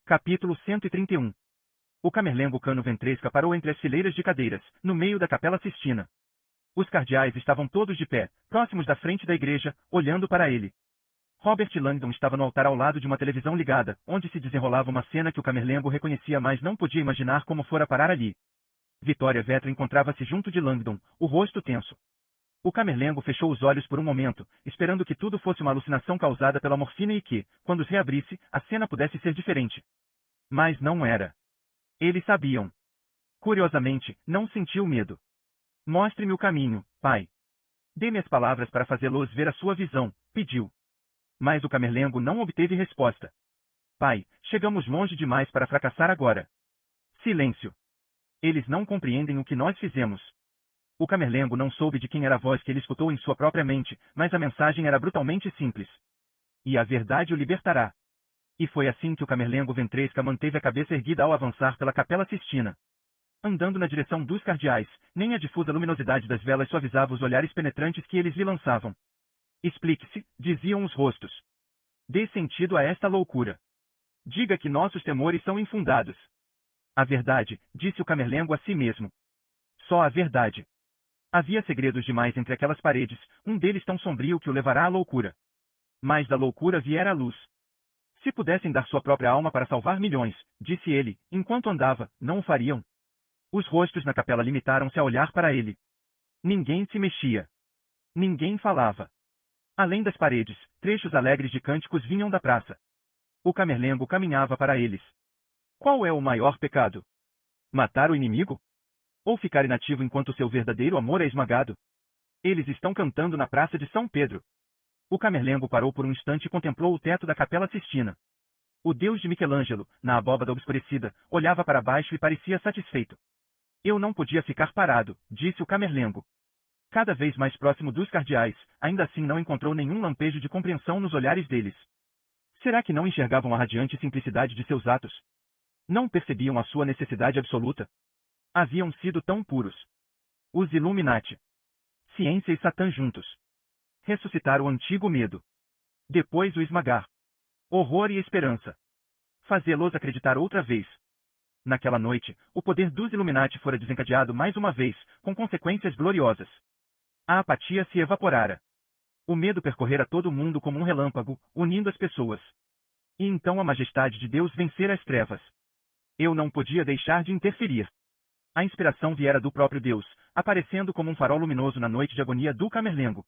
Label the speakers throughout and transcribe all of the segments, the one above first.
Speaker 1: Capítulo 131. O Camerlengo Cano-Ventresca parou entre as fileiras de cadeiras, no meio da Capela Sistina. Os cardeais estavam todos de pé, próximos da frente da igreja, olhando para ele. Robert Langdon estava no altar ao lado de uma televisão ligada, onde se desenrolava uma cena que o Camerlengo reconhecia, mas não podia imaginar como fora parar ali. Vitória Vetra encontrava-se junto de Langdon, o rosto tenso. O Camerlengo fechou os olhos por um momento, esperando que tudo fosse uma alucinação causada pela morfina e que, quando os reabrisse, a cena pudesse ser diferente. Mas não era. Eles sabiam. Curiosamente, não sentiu medo. Mostre-me o caminho, pai. Dê-me as palavras para fazê-los ver a sua visão, pediu. Mas o Camerlengo não obteve resposta. Pai, chegamos longe demais para fracassar agora. Silêncio. Eles não compreendem o que nós fizemos. O Camerlengo não soube de quem era a voz que ele escutou em sua própria mente, mas a mensagem era brutalmente simples. E a verdade o libertará. E foi assim que o Camerlengo Ventresca manteve a cabeça erguida ao avançar pela Capela Sistina. Andando na direção dos cardeais, nem a difusa luminosidade das velas suavizava os olhares penetrantes que eles lhe lançavam. Explique-se, diziam os rostos. Dê sentido a esta loucura. Diga que nossos temores são infundados. A verdade, disse o Camerlengo a si mesmo. Só a verdade. Havia segredos demais entre aquelas paredes, um deles tão sombrio que o levará à loucura. Mas da loucura viera a luz. Se pudessem dar sua própria alma para salvar milhões, disse ele, enquanto andava, não o fariam. Os rostos na capela limitaram-se a olhar para ele. Ninguém se mexia. Ninguém falava. Além das paredes, trechos alegres de cânticos vinham da praça. O Camerlengo caminhava para eles. Qual é o maior pecado? Matar o inimigo? Ou ficar inativo enquanto seu verdadeiro amor é esmagado? Eles estão cantando na Praça de São Pedro. O Camerlengo parou por um instante e contemplou o teto da Capela Sistina. O deus de Michelangelo, na abóbada obscurecida, olhava para baixo e parecia satisfeito. Eu não podia ficar parado, disse o Camerlengo. Cada vez mais próximo dos cardeais, ainda assim não encontrou nenhum lampejo de compreensão nos olhares deles. Será que não enxergavam a radiante simplicidade de seus atos? Não percebiam a sua necessidade absoluta? Haviam sido tão puros. Os Illuminati. Ciência e Satã juntos. Ressuscitar o antigo medo. Depois o esmagar. Horror e esperança. Fazê-los acreditar outra vez. Naquela noite, o poder dos Illuminati fora desencadeado mais uma vez, com consequências gloriosas. A apatia se evaporara. O medo percorrera todo o mundo como um relâmpago, unindo as pessoas. E então a majestade de Deus vencera as trevas. Eu não podia deixar de interferir. A inspiração viera do próprio Deus, aparecendo como um farol luminoso na noite de agonia do Camerlengo.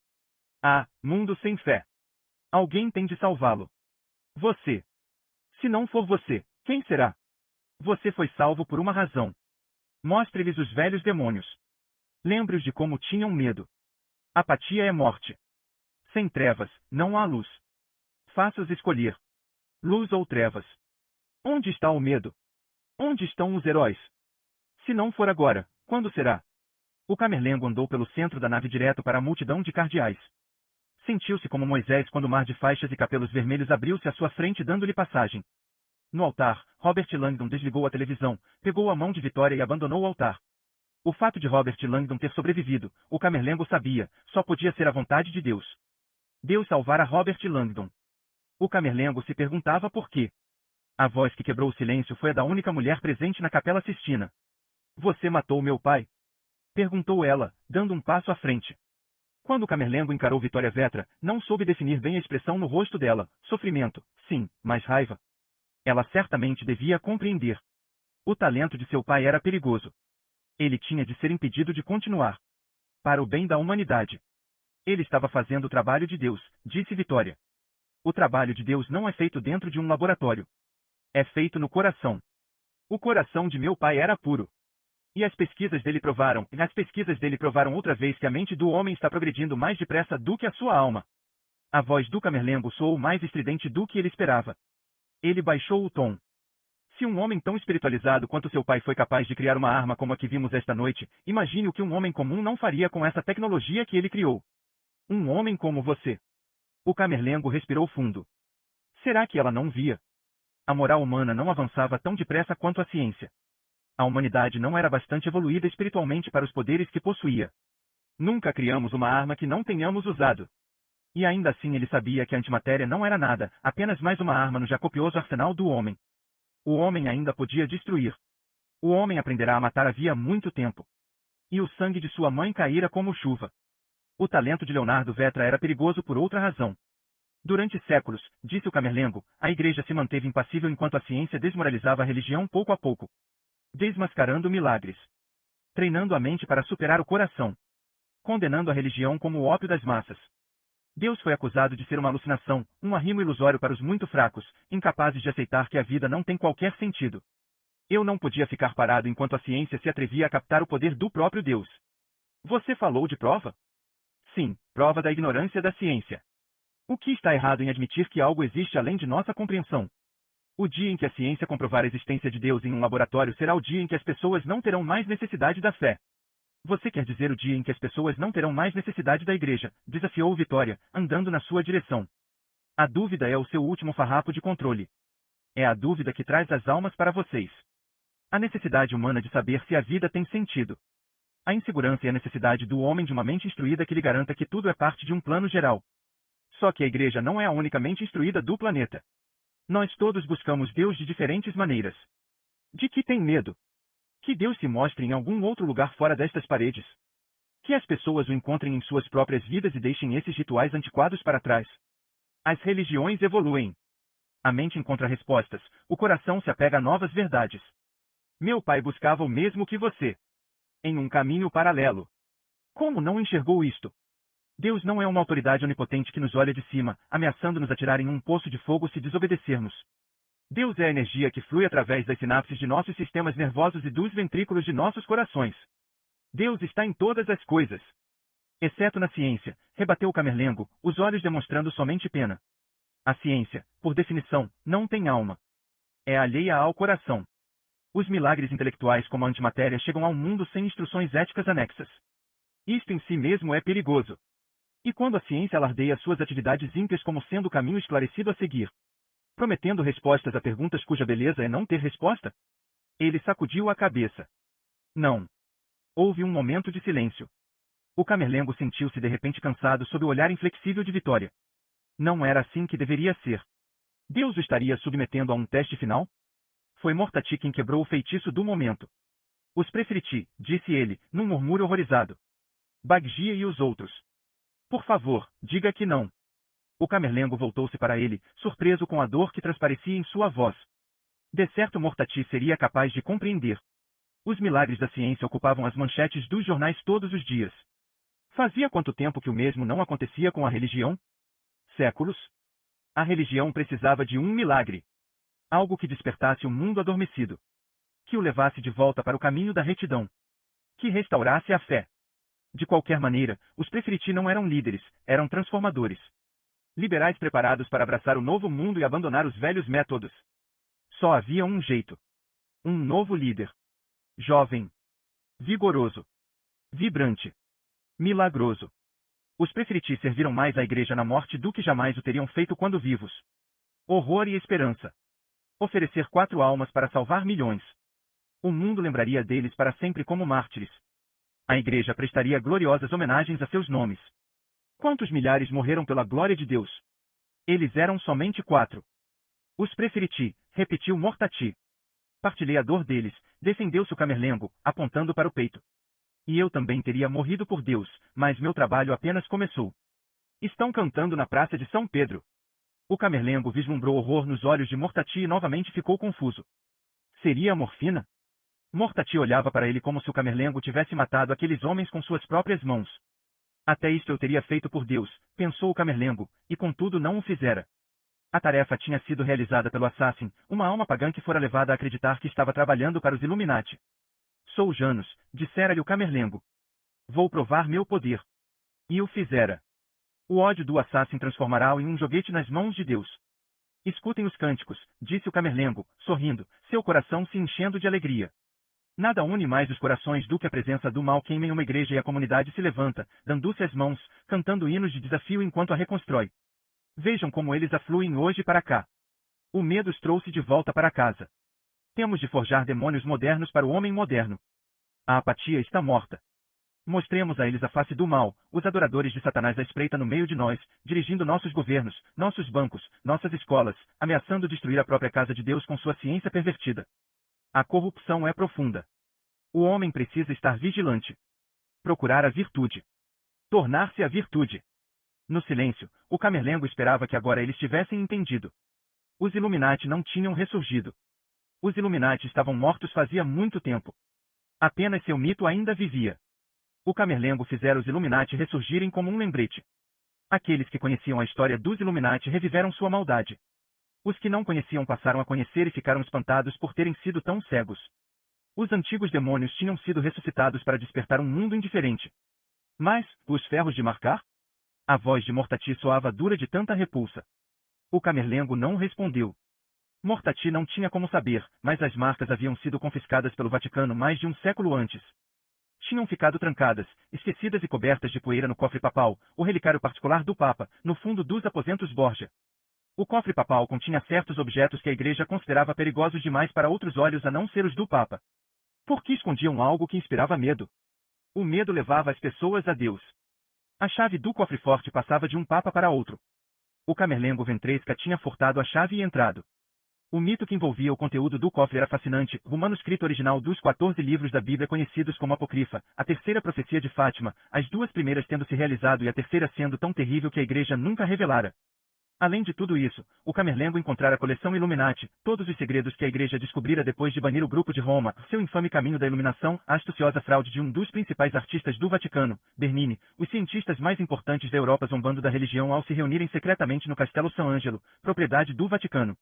Speaker 1: Ah, mundo sem fé! Alguém tem de salvá-lo. Você. Se não for você, quem será? Você foi salvo por uma razão. Mostre-lhes os velhos demônios. Lembre-os de como tinham medo. Apatia é morte. Sem trevas, não há luz. Faça-os escolher. Luz ou trevas. Onde está o medo? Onde estão os heróis? Se não for agora, quando será? O Camerlengo andou pelo centro da nave direto para a multidão de cardeais. Sentiu-se como Moisés quando o mar de faixas e capelos vermelhos abriu-se à sua frente dando-lhe passagem. No altar, Robert Langdon desligou a televisão, pegou a mão de Vitória e abandonou o altar. O fato de Robert Langdon ter sobrevivido, o Camerlengo sabia, só podia ser a vontade de Deus. Deus salvara Robert Langdon. O Camerlengo se perguntava por quê. A voz que quebrou o silêncio foi a da única mulher presente na Capela Sistina. Você matou meu pai? Perguntou ela, dando um passo à frente. Quando o Camerlengo encarou Vitória Vetra, não soube definir bem a expressão no rosto dela, sofrimento, sim, mas raiva. Ela certamente devia compreender. O talento de seu pai era perigoso. Ele tinha de ser impedido de continuar. Para o bem da humanidade. Ele estava fazendo o trabalho de Deus, disse Vitória. O trabalho de Deus não é feito dentro de um laboratório. É feito no coração. O coração de meu pai era puro. E as pesquisas dele provaram outra vez que a mente do homem está progredindo mais depressa do que a sua alma. A voz do Camerlengo soou mais estridente do que ele esperava. Ele baixou o tom. Se um homem tão espiritualizado quanto seu pai foi capaz de criar uma arma como a que vimos esta noite, imagine o que um homem comum não faria com essa tecnologia que ele criou. Um homem como você. O Camerlengo respirou fundo. Será que ela não via? A moral humana não avançava tão depressa quanto a ciência. A humanidade não era bastante evoluída espiritualmente para os poderes que possuía. Nunca criamos uma arma que não tenhamos usado. E ainda assim ele sabia que a antimatéria não era nada, apenas mais uma arma no já copioso arsenal do homem. O homem ainda podia destruir. O homem aprenderá a matar havia muito tempo. E o sangue de sua mãe caíra como chuva. O talento de Leonardo Vetra era perigoso por outra razão. Durante séculos, disse o Camerlengo, a igreja se manteve impassível enquanto a ciência desmoralizava a religião pouco a pouco. Desmascarando milagres. Treinando a mente para superar o coração. Condenando a religião como o ópio das massas. Deus foi acusado de ser uma alucinação, um arrimo ilusório para os muito fracos, incapazes de aceitar que a vida não tem qualquer sentido. Eu não podia ficar parado enquanto a ciência se atrevia a captar o poder do próprio Deus. Você falou de prova? Sim, prova da ignorância da ciência. O que está errado em admitir que algo existe além de nossa compreensão? O dia em que a ciência comprovar a existência de Deus em um laboratório será o dia em que as pessoas não terão mais necessidade da fé. Você quer dizer o dia em que as pessoas não terão mais necessidade da igreja, desafiou Vitória, andando na sua direção. A dúvida é o seu último farrapo de controle. É a dúvida que traz as almas para vocês. A necessidade humana de saber se a vida tem sentido. A insegurança e a necessidade do homem de uma mente instruída que lhe garanta que tudo é parte de um plano geral. Só que a igreja não é a única mente instruída do planeta. Nós todos buscamos Deus de diferentes maneiras. De que tem medo? Que Deus se mostre em algum outro lugar fora destas paredes. Que as pessoas o encontrem em suas próprias vidas e deixem esses rituais antiquados para trás. As religiões evoluem. A mente encontra respostas, o coração se apega a novas verdades. Meu pai buscava o mesmo que você. Em um caminho paralelo. Como não enxergou isto? Deus não é uma autoridade onipotente que nos olha de cima, ameaçando nos atirar em um poço de fogo se desobedecermos. Deus é a energia que flui através das sinapses de nossos sistemas nervosos e dos ventrículos de nossos corações. Deus está em todas as coisas. Exceto na ciência, rebateu o Camerlengo, os olhos demonstrando somente pena. A ciência, por definição, não tem alma. É alheia ao coração. Os milagres intelectuais como a antimatéria chegam ao mundo sem instruções éticas anexas. Isto em si mesmo é perigoso. E quando a ciência alardeia suas atividades ímpias como sendo o caminho esclarecido a seguir, prometendo respostas a perguntas cuja beleza é não ter resposta? Ele sacudiu a cabeça. Não. Houve um momento de silêncio. O Camerlengo sentiu-se de repente cansado sob o olhar inflexível de Vitória. Não era assim que deveria ser. Deus o estaria submetendo a um teste final? Foi Mortati quem quebrou o feitiço do momento. Os preferiti, disse ele, num murmúrio horrorizado. Baggia e os outros. Por favor, diga que não. O Camerlengo voltou-se para ele, surpreso com a dor que transparecia em sua voz. De certo Mortati seria capaz de compreender. Os milagres da ciência ocupavam as manchetes dos jornais todos os dias. Fazia quanto tempo que o mesmo não acontecia com a religião? Séculos. A religião precisava de um milagre. Algo que despertasse o mundo adormecido. Que o levasse de volta para o caminho da retidão. Que restaurasse a fé. De qualquer maneira, os preferiti não eram líderes, eram transformadores. Liberais preparados para abraçar o novo mundo e abandonar os velhos métodos. Só havia um jeito. Um novo líder. Jovem. Vigoroso. Vibrante. Milagroso. Os preferiti serviram mais à igreja na morte do que jamais o teriam feito quando vivos. Horror e esperança. Oferecer 4 almas para salvar milhões. O mundo lembraria deles para sempre como mártires. A igreja prestaria gloriosas homenagens a seus nomes. Quantos milhares morreram pela glória de Deus? Eles eram somente 4. Os preferiti, repetiu Mortati. Partilhei a dor deles, defendeu-se o Camerlengo, apontando para o peito. E eu também teria morrido por Deus, mas meu trabalho apenas começou. Estão cantando na praça de São Pedro. O Camerlengo vislumbrou horror nos olhos de Mortati e novamente ficou confuso. Seria a morfina? Mortati olhava para ele como se o Camerlengo tivesse matado aqueles homens com suas próprias mãos. Até isto eu teria feito por Deus, pensou o Camerlengo, e contudo não o fizera. A tarefa tinha sido realizada pelo Assassin, uma alma pagã que fora levada a acreditar que estava trabalhando para os Illuminati. Sou Janus, dissera-lhe o Camerlengo. Vou provar meu poder. E o fizera. O ódio do Assassin transformará-o em um joguete nas mãos de Deus. Escutem os cânticos, disse o Camerlengo, sorrindo, seu coração se enchendo de alegria. Nada une mais os corações do que a presença do mal queima em uma igreja e a comunidade se levanta, dando-se as mãos, cantando hinos de desafio enquanto a reconstrói. Vejam como eles afluem hoje para cá. O medo os trouxe de volta para casa. Temos de forjar demônios modernos para o homem moderno. A apatia está morta. Mostremos a eles a face do mal, os adoradores de Satanás à espreita no meio de nós, dirigindo nossos governos, nossos bancos, nossas escolas, ameaçando destruir a própria casa de Deus com sua ciência pervertida. A corrupção é profunda. O homem precisa estar vigilante. Procurar a virtude. Tornar-se a virtude. No silêncio, o Camerlengo esperava que agora eles tivessem entendido. Os Illuminati não tinham ressurgido. Os Illuminati estavam mortos fazia muito tempo. Apenas seu mito ainda vivia. O Camerlengo fizera os Illuminati ressurgirem como um lembrete. Aqueles que conheciam a história dos Illuminati reviveram sua maldade. Os que não conheciam passaram a conhecer e ficaram espantados por terem sido tão cegos. Os antigos demônios tinham sido ressuscitados para despertar um mundo indiferente. Mas, os ferros de marcar? A voz de Mortati soava dura de tanta repulsa. O Camerlengo não respondeu. Mortati não tinha como saber, mas as marcas haviam sido confiscadas pelo Vaticano mais de um século antes. Tinham ficado trancadas, esquecidas e cobertas de poeira no cofre papal, o relicário particular do Papa, no fundo dos aposentos Borgia. O cofre papal continha certos objetos que a Igreja considerava perigosos demais para outros olhos a não ser os do Papa. Por que escondiam algo que inspirava medo? O medo levava as pessoas a Deus. A chave do cofre forte passava de um Papa para outro. O Camerlengo Ventresca tinha furtado a chave e entrado. O mito que envolvia o conteúdo do cofre era fascinante, o manuscrito original dos 14 livros da Bíblia conhecidos como Apócrifa, a terceira profecia de Fátima, as duas primeiras tendo se realizado e a terceira sendo tão terrível que a Igreja nunca revelara. Além de tudo isso, o Camerlengo encontrara a coleção Illuminati, todos os segredos que a Igreja descobrira depois de banir o grupo de Roma, seu infame caminho da iluminação, a astuciosa fraude de um dos principais artistas do Vaticano, Bernini, os cientistas mais importantes da Europa zombando da religião ao se reunirem secretamente no Castelo San Angelo, propriedade do Vaticano.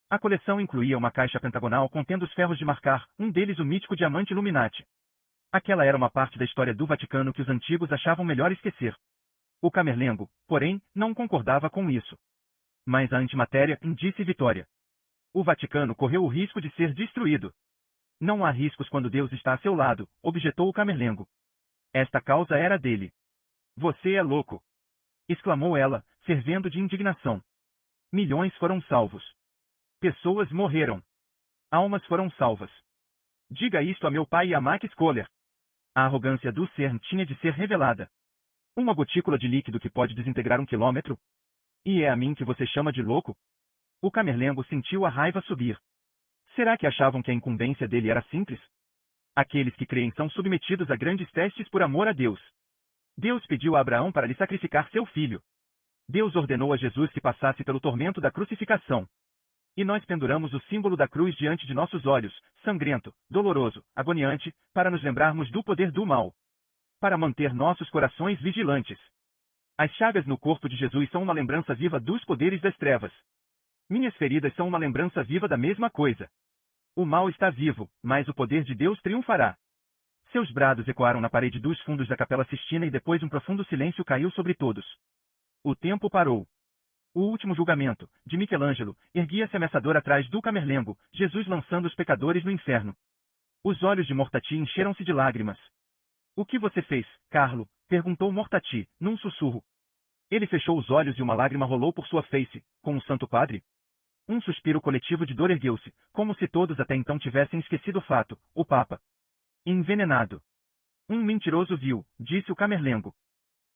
Speaker 1: A coleção incluía uma caixa pentagonal contendo os ferros de marcar, um deles o mítico diamante Illuminati. Aquela era uma parte da história do Vaticano que os antigos achavam melhor esquecer. O Camerlengo, porém, não concordava com isso. Mas a antimatéria disse vitória. O Vaticano correu o risco de ser destruído. Não há riscos quando Deus está a seu lado, objetou o Camerlengo. Esta causa era dele. Você é louco! Exclamou ela, fervendo de indignação. Milhões foram salvos. Pessoas morreram. Almas foram salvas. Diga isto a meu pai e a Max Kohler. A arrogância do CERN tinha de ser revelada. Uma gotícula de líquido que pode desintegrar 1 quilômetro? E é a mim que você chama de louco? O Camerlengo sentiu a raiva subir. Será que achavam que a incumbência dele era simples? Aqueles que creem são submetidos a grandes testes por amor a Deus. Deus pediu a Abraão para lhe sacrificar seu filho. Deus ordenou a Jesus que passasse pelo tormento da crucificação. E nós penduramos o símbolo da cruz diante de nossos olhos, sangrento, doloroso, agoniante, para nos lembrarmos do poder do mal. Para manter nossos corações vigilantes. As chagas no corpo de Jesus são uma lembrança viva dos poderes das trevas. Minhas feridas são uma lembrança viva da mesma coisa. O mal está vivo, mas o poder de Deus triunfará. Seus brados ecoaram na parede dos fundos da Capela Sistina e depois um profundo silêncio caiu sobre todos. O tempo parou. O último julgamento, de Michelangelo, erguia-se ameaçador atrás do Camerlengo, Jesus lançando os pecadores no inferno. Os olhos de Mortati encheram-se de lágrimas. O que você fez, Carlo? Perguntou Mortati, num sussurro. Ele fechou os olhos e uma lágrima rolou por sua face, com o Santo Padre. Um suspiro coletivo de dor ergueu-se, como se todos até então tivessem esquecido o fato, o Papa. Envenenado. Um mentiroso vil, disse o Camerlengo.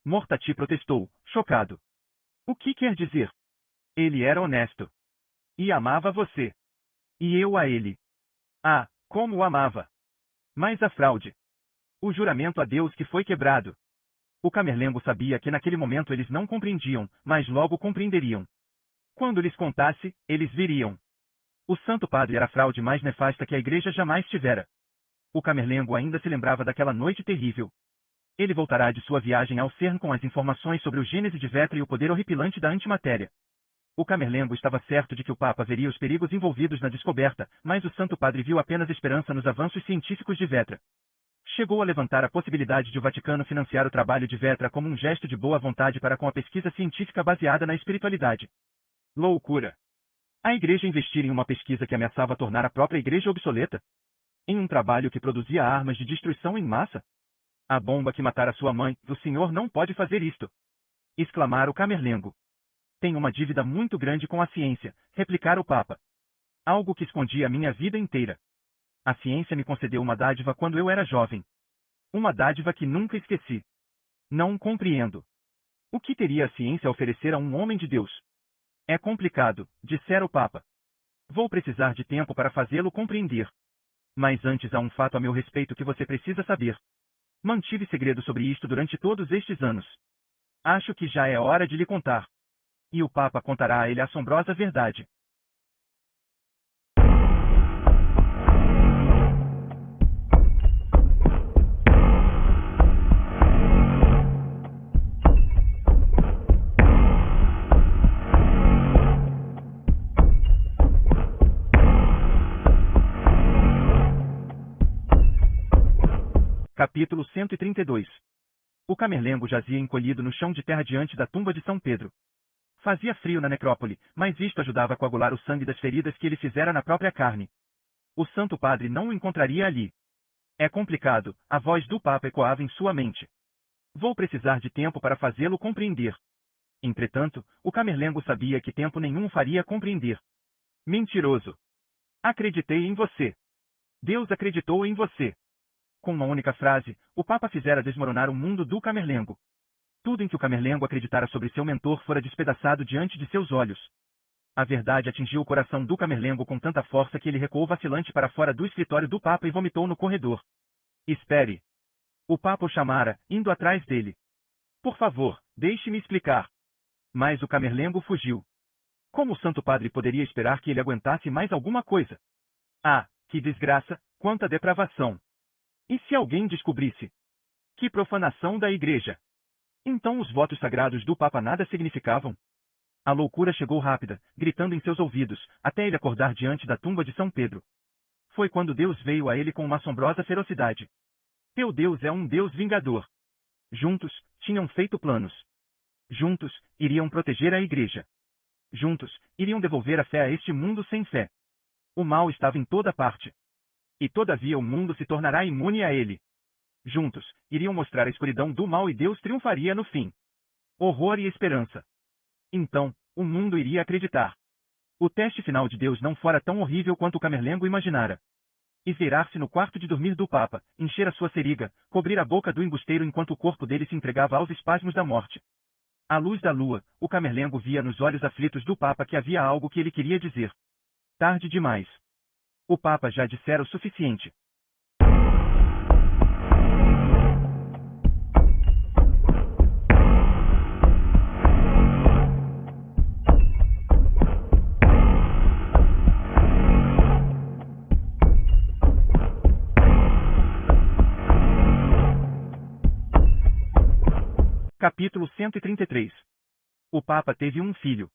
Speaker 1: Mortati protestou, chocado. O que quer dizer? Ele era honesto. E amava você. E eu a ele. Ah, como o amava! Mas a fraude. O juramento a Deus que foi quebrado. O Camerlengo sabia que naquele momento eles não compreendiam, mas logo compreenderiam. Quando lhes contasse, eles viriam. O Santo Padre era a fraude mais nefasta que a Igreja jamais tivera. O Camerlengo ainda se lembrava daquela noite terrível. Ele voltará de sua viagem ao CERN com as informações sobre o gênese de Vetra e o poder horripilante da antimatéria. O Camerlengo estava certo de que o Papa veria os perigos envolvidos na descoberta, mas o Santo Padre viu apenas esperança nos avanços científicos de Vetra. Chegou a levantar a possibilidade de o Vaticano financiar o trabalho de Vetra como um gesto de boa vontade para com a pesquisa científica baseada na espiritualidade. Loucura! A Igreja investir em uma pesquisa que ameaçava tornar a própria Igreja obsoleta? Em um trabalho que produzia armas de destruição em massa? A bomba que matara sua mãe, o senhor não pode fazer isto! Exclamara o Camerlengo. Tenho uma dívida muito grande com a ciência, replicara o Papa. Algo que escondi a minha vida inteira. A ciência me concedeu uma dádiva quando eu era jovem. Uma dádiva que nunca esqueci. Não compreendo. O que teria a ciência a oferecer a um homem de Deus? É complicado, dissera o Papa. Vou precisar de tempo para fazê-lo compreender. Mas antes há um fato a meu respeito que você precisa saber. Mantive segredo sobre isto durante todos estes anos. Acho que já é hora de lhe contar. E o Papa contará a ele a assombrosa verdade. Capítulo 132. O Camerlengo jazia encolhido no chão de terra diante da tumba de São Pedro. Fazia frio na necrópole, mas isto ajudava a coagular o sangue das feridas que ele fizera na própria carne. O Santo Padre não o encontraria ali. É complicado, a voz do Papa ecoava em sua mente. Vou precisar de tempo para fazê-lo compreender. Entretanto, o Camerlengo sabia que tempo nenhum o faria compreender. Mentiroso! Acreditei em você. Deus acreditou em você. Com uma única frase, o Papa fizera desmoronar o mundo do Camerlengo. Tudo em que o Camerlengo acreditara sobre seu mentor fora despedaçado diante de seus olhos. A verdade atingiu o coração do Camerlengo com tanta força que ele recuou vacilante para fora do escritório do Papa e vomitou no corredor. Espere! O Papa o chamara, indo atrás dele. Por favor, deixe-me explicar. Mas o Camerlengo fugiu. Como o Santo Padre poderia esperar que ele aguentasse mais alguma coisa? Ah, que desgraça, quanta depravação! E se alguém descobrisse? Que profanação da igreja! Então os votos sagrados do Papa nada significavam? A loucura chegou rápida, gritando em seus ouvidos, até ele acordar diante da tumba de São Pedro. Foi quando Deus veio a ele com uma assombrosa ferocidade. Teu Deus é um Deus vingador. Juntos, tinham feito planos. Juntos, iriam proteger a igreja. Juntos, iriam devolver a fé a este mundo sem fé. O mal estava em toda parte. E todavia o mundo se tornará imune a ele. Juntos, iriam mostrar a escuridão do mal e Deus triunfaria no fim. Horror e esperança. Então, o mundo iria acreditar. O teste final de Deus não fora tão horrível quanto o Camerlengo imaginara. Esvirar-se no quarto de dormir do Papa, encher a sua seriga, cobrir a boca do embusteiro enquanto o corpo dele se entregava aos espasmos da morte. À luz da lua, o Camerlengo via nos olhos aflitos do Papa que havia algo que ele queria dizer. Tarde demais. O Papa já dissera o suficiente. Capítulo 133. O Papa teve um filho.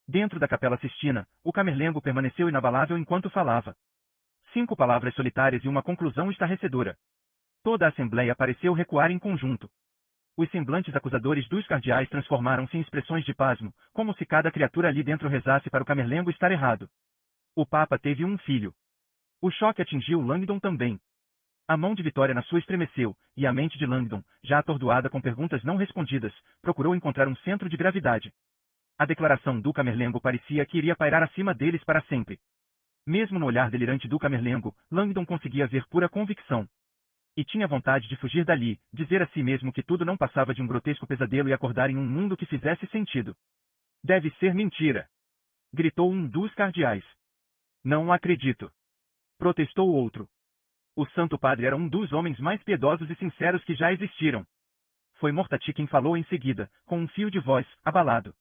Speaker 1: Dentro da Capela Sistina, o Camerlengo permaneceu inabalável enquanto falava. 5 palavras solitárias e uma conclusão estarrecedora. Toda a Assembleia pareceu recuar em conjunto. Os semblantes acusadores dos cardeais transformaram-se em expressões de pasmo, como se cada criatura ali dentro rezasse para o Camerlengo estar errado. O Papa teve um filho. O choque atingiu Langdon também. A mão de Vitória na sua estremeceu, e a mente de Langdon, já atordoada com perguntas não respondidas, procurou encontrar um centro de gravidade. A declaração do Camerlengo parecia que iria pairar acima deles para sempre. Mesmo no olhar delirante do Camerlengo, Langdon conseguia ver pura convicção. E tinha vontade de fugir dali, dizer a si mesmo que tudo não passava de um grotesco pesadelo e acordar em um mundo que fizesse sentido. Deve ser mentira! Gritou um dos cardeais. Não acredito! Protestou outro. O Santo Padre era um dos homens mais piedosos e sinceros que já existiram. Foi Mortati quem falou em seguida, com um fio de voz, abalado.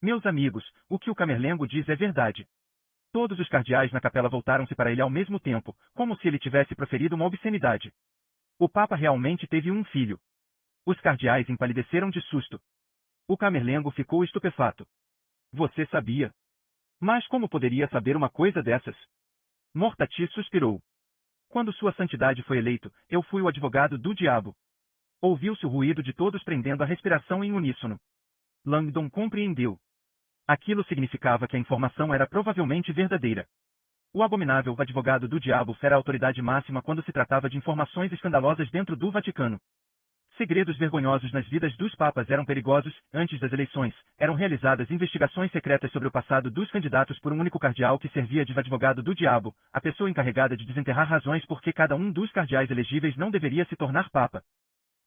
Speaker 1: Meus amigos, o que o Camerlengo diz é verdade. Todos os cardeais na capela voltaram-se para ele ao mesmo tempo, como se ele tivesse proferido uma obscenidade. O Papa realmente teve um filho. Os cardeais empalideceram de susto. O Camerlengo ficou estupefato. Você sabia? Mas como poderia saber uma coisa dessas? Mortati suspirou. Quando Sua Santidade foi eleito, eu fui o advogado do diabo. Ouviu-se o ruído de todos prendendo a respiração em uníssono. Langdon compreendeu. Aquilo significava que a informação era provavelmente verdadeira. O abominável advogado do diabo era a autoridade máxima quando se tratava de informações escandalosas dentro do Vaticano. Segredos vergonhosos nas vidas dos papas eram perigosos. Antes das eleições, eram realizadas investigações secretas sobre o passado dos candidatos por um único cardeal que servia de advogado do diabo, a pessoa encarregada de desenterrar razões por que cada um dos cardeais elegíveis não deveria se tornar papa.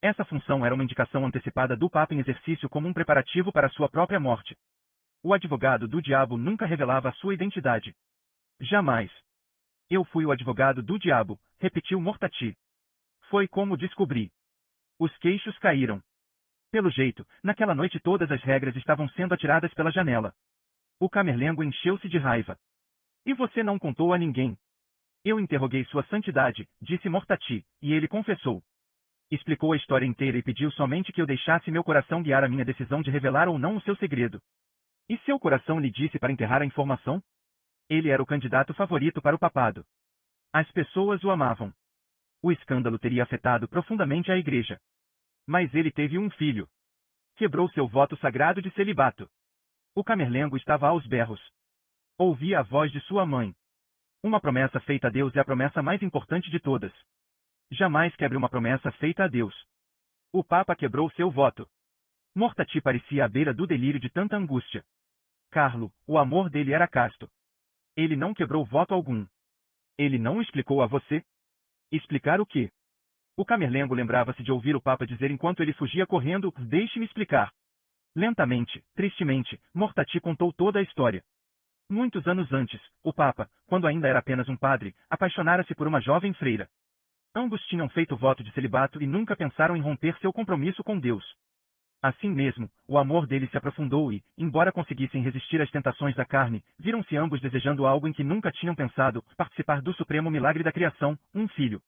Speaker 1: Essa função era uma indicação antecipada do papa em exercício como um preparativo para sua própria morte. O advogado do diabo nunca revelava a sua identidade. Jamais. Eu fui o advogado do diabo, repetiu Mortati. Foi como descobri. Os queixos caíram. Pelo jeito, naquela noite todas as regras estavam sendo atiradas pela janela. O camerlengo encheu-se de raiva. E você não contou a ninguém? Eu interroguei sua santidade, disse Mortati, e ele confessou. Explicou a história inteira e pediu somente que eu deixasse meu coração guiar a minha decisão de revelar ou não o seu segredo. E seu coração lhe disse para enterrar a informação? Ele era o candidato favorito para o papado. As pessoas o amavam. O escândalo teria afetado profundamente a igreja. Mas ele teve um filho. Quebrou seu voto sagrado de celibato. O camerlengo estava aos berros. Ouvia a voz de sua mãe. Uma promessa feita a Deus é a promessa mais importante de todas. Jamais quebre uma promessa feita a Deus. O Papa quebrou seu voto. Mortati parecia à beira do delírio de tanta angústia. Carlo, o amor dele era casto. Ele não quebrou voto algum. Ele não explicou a você? Explicar o quê? O camerlengo lembrava-se de ouvir o Papa dizer enquanto ele fugia correndo, deixe-me explicar. Lentamente, tristemente, Mortati contou toda a história. Muitos anos antes, o Papa, quando ainda era apenas um padre, apaixonara-se por uma jovem freira. Ambos tinham feito voto de celibato e nunca pensaram em romper seu compromisso com Deus. Assim mesmo, o amor deles se aprofundou e, embora conseguissem resistir às tentações da carne, viram-se ambos desejando algo em que nunca tinham pensado, participar do supremo milagre da criação, um filho.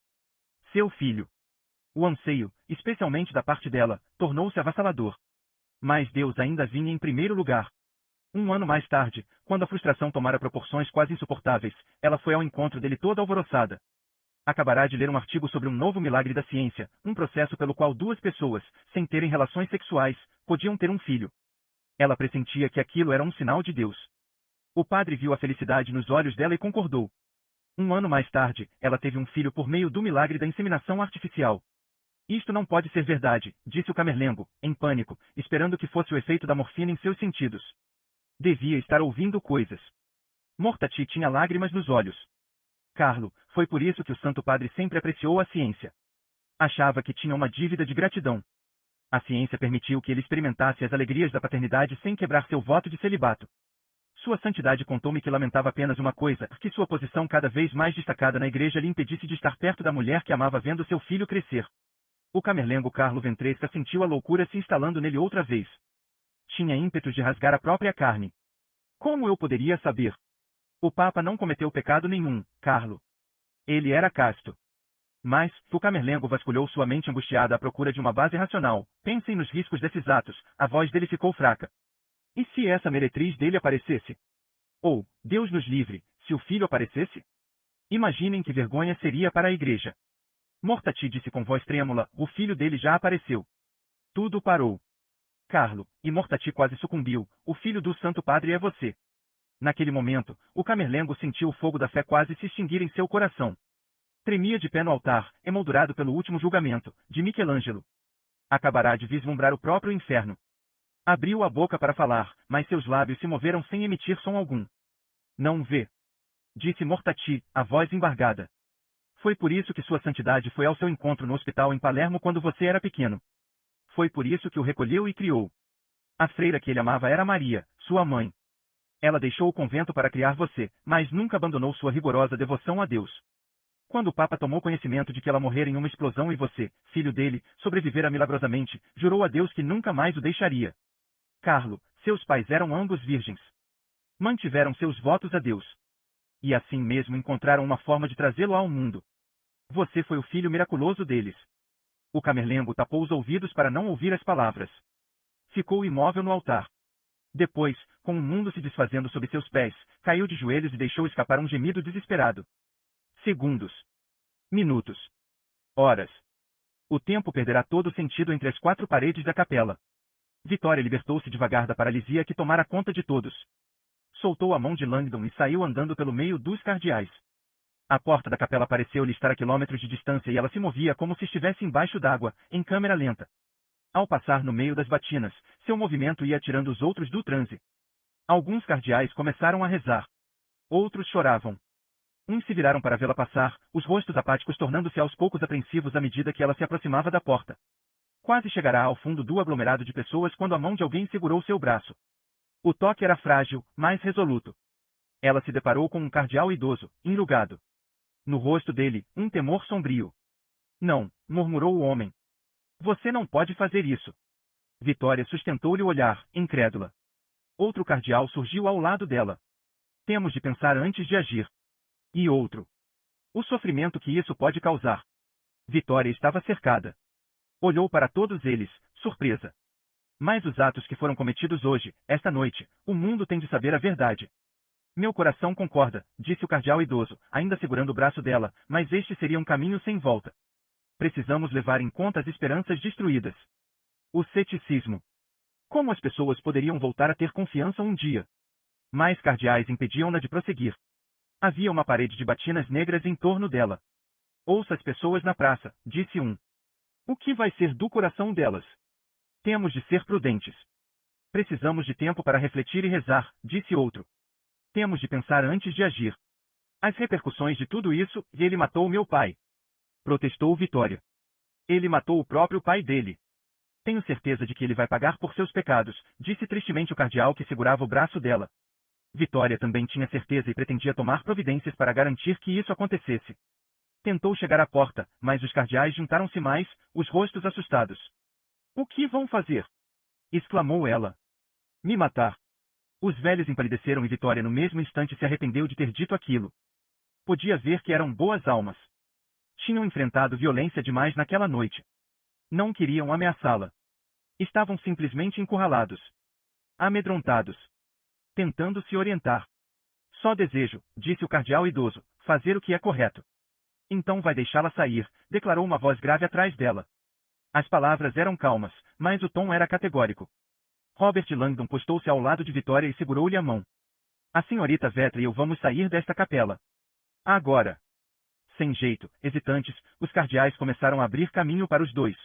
Speaker 1: Seu filho. O anseio, especialmente da parte dela, tornou-se avassalador. Mas Deus ainda vinha em primeiro lugar. Um ano mais tarde, quando a frustração tomara proporções quase insuportáveis, ela foi ao encontro dele toda alvoroçada. Acabará de ler um artigo sobre um novo milagre da ciência, um processo pelo qual duas pessoas, sem terem relações sexuais, podiam ter um filho. Ela pressentia que aquilo era um sinal de Deus. O padre viu a felicidade nos olhos dela e concordou. Um ano mais tarde, ela teve um filho por meio do milagre da inseminação artificial. Isto não pode ser verdade, disse o camerlengo, em pânico, esperando que fosse o efeito da morfina em seus sentidos. Devia estar ouvindo coisas. Mortati tinha lágrimas nos olhos. Carlo, foi por isso que o Santo Padre sempre apreciou a ciência. Achava que tinha uma dívida de gratidão. A ciência permitiu que ele experimentasse as alegrias da paternidade sem quebrar seu voto de celibato. Sua santidade contou-me que lamentava apenas uma coisa, que sua posição cada vez mais destacada na igreja lhe impedisse de estar perto da mulher que amava vendo seu filho crescer. O camerlengo Carlo Ventresca sentiu a loucura se instalando nele outra vez. Tinha ímpetos de rasgar a própria carne. Como eu poderia saber? O Papa não cometeu pecado nenhum, Carlo. Ele era casto. Mas, o camerlengo vasculhou sua mente angustiada à procura de uma base racional. Pensem nos riscos desses atos, a voz dele ficou fraca. E se essa meretriz dele aparecesse? Ou, Deus nos livre, se o filho aparecesse? Imaginem que vergonha seria para a igreja. Mortati disse com voz trêmula, o filho dele já apareceu. Tudo parou. Carlo, e Mortati quase sucumbiu, o filho do Santo Padre é você. Naquele momento, o camerlengo sentiu o fogo da fé quase se extinguir em seu coração. Tremia de pé no altar, emoldurado pelo último julgamento, de Michelangelo. Acabará de vislumbrar o próprio inferno. Abriu a boca para falar, mas seus lábios se moveram sem emitir som algum. Não vê. Disse Mortati, a voz embargada. Foi por isso que sua santidade foi ao seu encontro no hospital em Palermo quando você era pequeno. Foi por isso que o recolheu e criou. A freira que ele amava era Maria, sua mãe. Ela deixou o convento para criar você, mas nunca abandonou sua rigorosa devoção a Deus. Quando o Papa tomou conhecimento de que ela morrera em uma explosão e você, filho dele, sobrevivera milagrosamente, jurou a Deus que nunca mais o deixaria. Carlo, seus pais eram ambos virgens. Mantiveram seus votos a Deus. E assim mesmo encontraram uma forma de trazê-lo ao mundo. Você foi o filho miraculoso deles. O camerlengo tapou os ouvidos para não ouvir as palavras. Ficou imóvel no altar. Depois, com o mundo se desfazendo sob seus pés, caiu de joelhos e deixou escapar um gemido desesperado. Segundos. Minutos. Horas. O tempo perderá todo o sentido entre as quatro paredes da capela. Vitória libertou-se devagar da paralisia que tomara conta de todos. Soltou a mão de Langdon e saiu andando pelo meio dos cardeais. A porta da capela pareceu-lhe estar a quilômetros de distância e ela se movia como se estivesse embaixo d'água, em câmera lenta. Ao passar no meio das batinas, seu movimento ia tirando os outros do transe. Alguns cardeais começaram a rezar. Outros choravam. Uns se viraram para vê-la passar, os rostos apáticos tornando-se aos poucos apreensivos à medida que ela se aproximava da porta. Quase chegará ao fundo do aglomerado de pessoas quando a mão de alguém segurou seu braço. O toque era frágil, mas resoluto. Ela se deparou com um cardeal idoso, enrugado. No rosto dele, um temor sombrio. Não, murmurou o homem. Você não pode fazer isso. Vitória sustentou-lhe o olhar, incrédula. Outro cardeal surgiu ao lado dela. Temos de pensar antes de agir. E outro. O sofrimento que isso pode causar. Vitória estava cercada. Olhou para todos eles, surpresa. Mas os atos que foram cometidos hoje, esta noite, o mundo tem de saber a verdade. Meu coração concorda, disse o cardeal idoso, ainda segurando o braço dela, mas este seria um caminho sem volta. Precisamos levar em conta as esperanças destruídas. O ceticismo. Como as pessoas poderiam voltar a ter confiança um dia? Mais cardeais impediam-na de prosseguir. Havia uma parede de batinas negras em torno dela. Ouça as pessoas na praça, disse um. O que vai ser do coração delas? Temos de ser prudentes. Precisamos de tempo para refletir e rezar, disse outro. Temos de pensar antes de agir. As repercussões de tudo isso, e ele matou meu pai. Protestou Vitória. Ele matou o próprio pai dele. Tenho certeza de que ele vai pagar por seus pecados, disse tristemente o cardeal que segurava o braço dela. Vitória também tinha certeza e pretendia tomar providências para garantir que isso acontecesse. Tentou chegar à porta, mas os cardeais juntaram-se mais, os rostos assustados. O que vão fazer? Exclamou ela. Me matar. Os velhos empalideceram e Vitória no mesmo instante se arrependeu de ter dito aquilo. Podia ver que eram boas almas. Tinham enfrentado violência demais naquela noite. Não queriam ameaçá-la. Estavam simplesmente encurralados. Amedrontados. Tentando se orientar. Só desejo, disse o cardeal idoso, fazer o que é correto. Então vai deixá-la sair, declarou uma voz grave atrás dela. As palavras eram calmas, mas o tom era categórico. Robert Langdon postou-se ao lado de Vitória e segurou-lhe a mão. A senhorita Vetra e eu vamos sair desta capela. Agora. Sem jeito, hesitantes, os cardeais começaram a abrir caminho para os dois.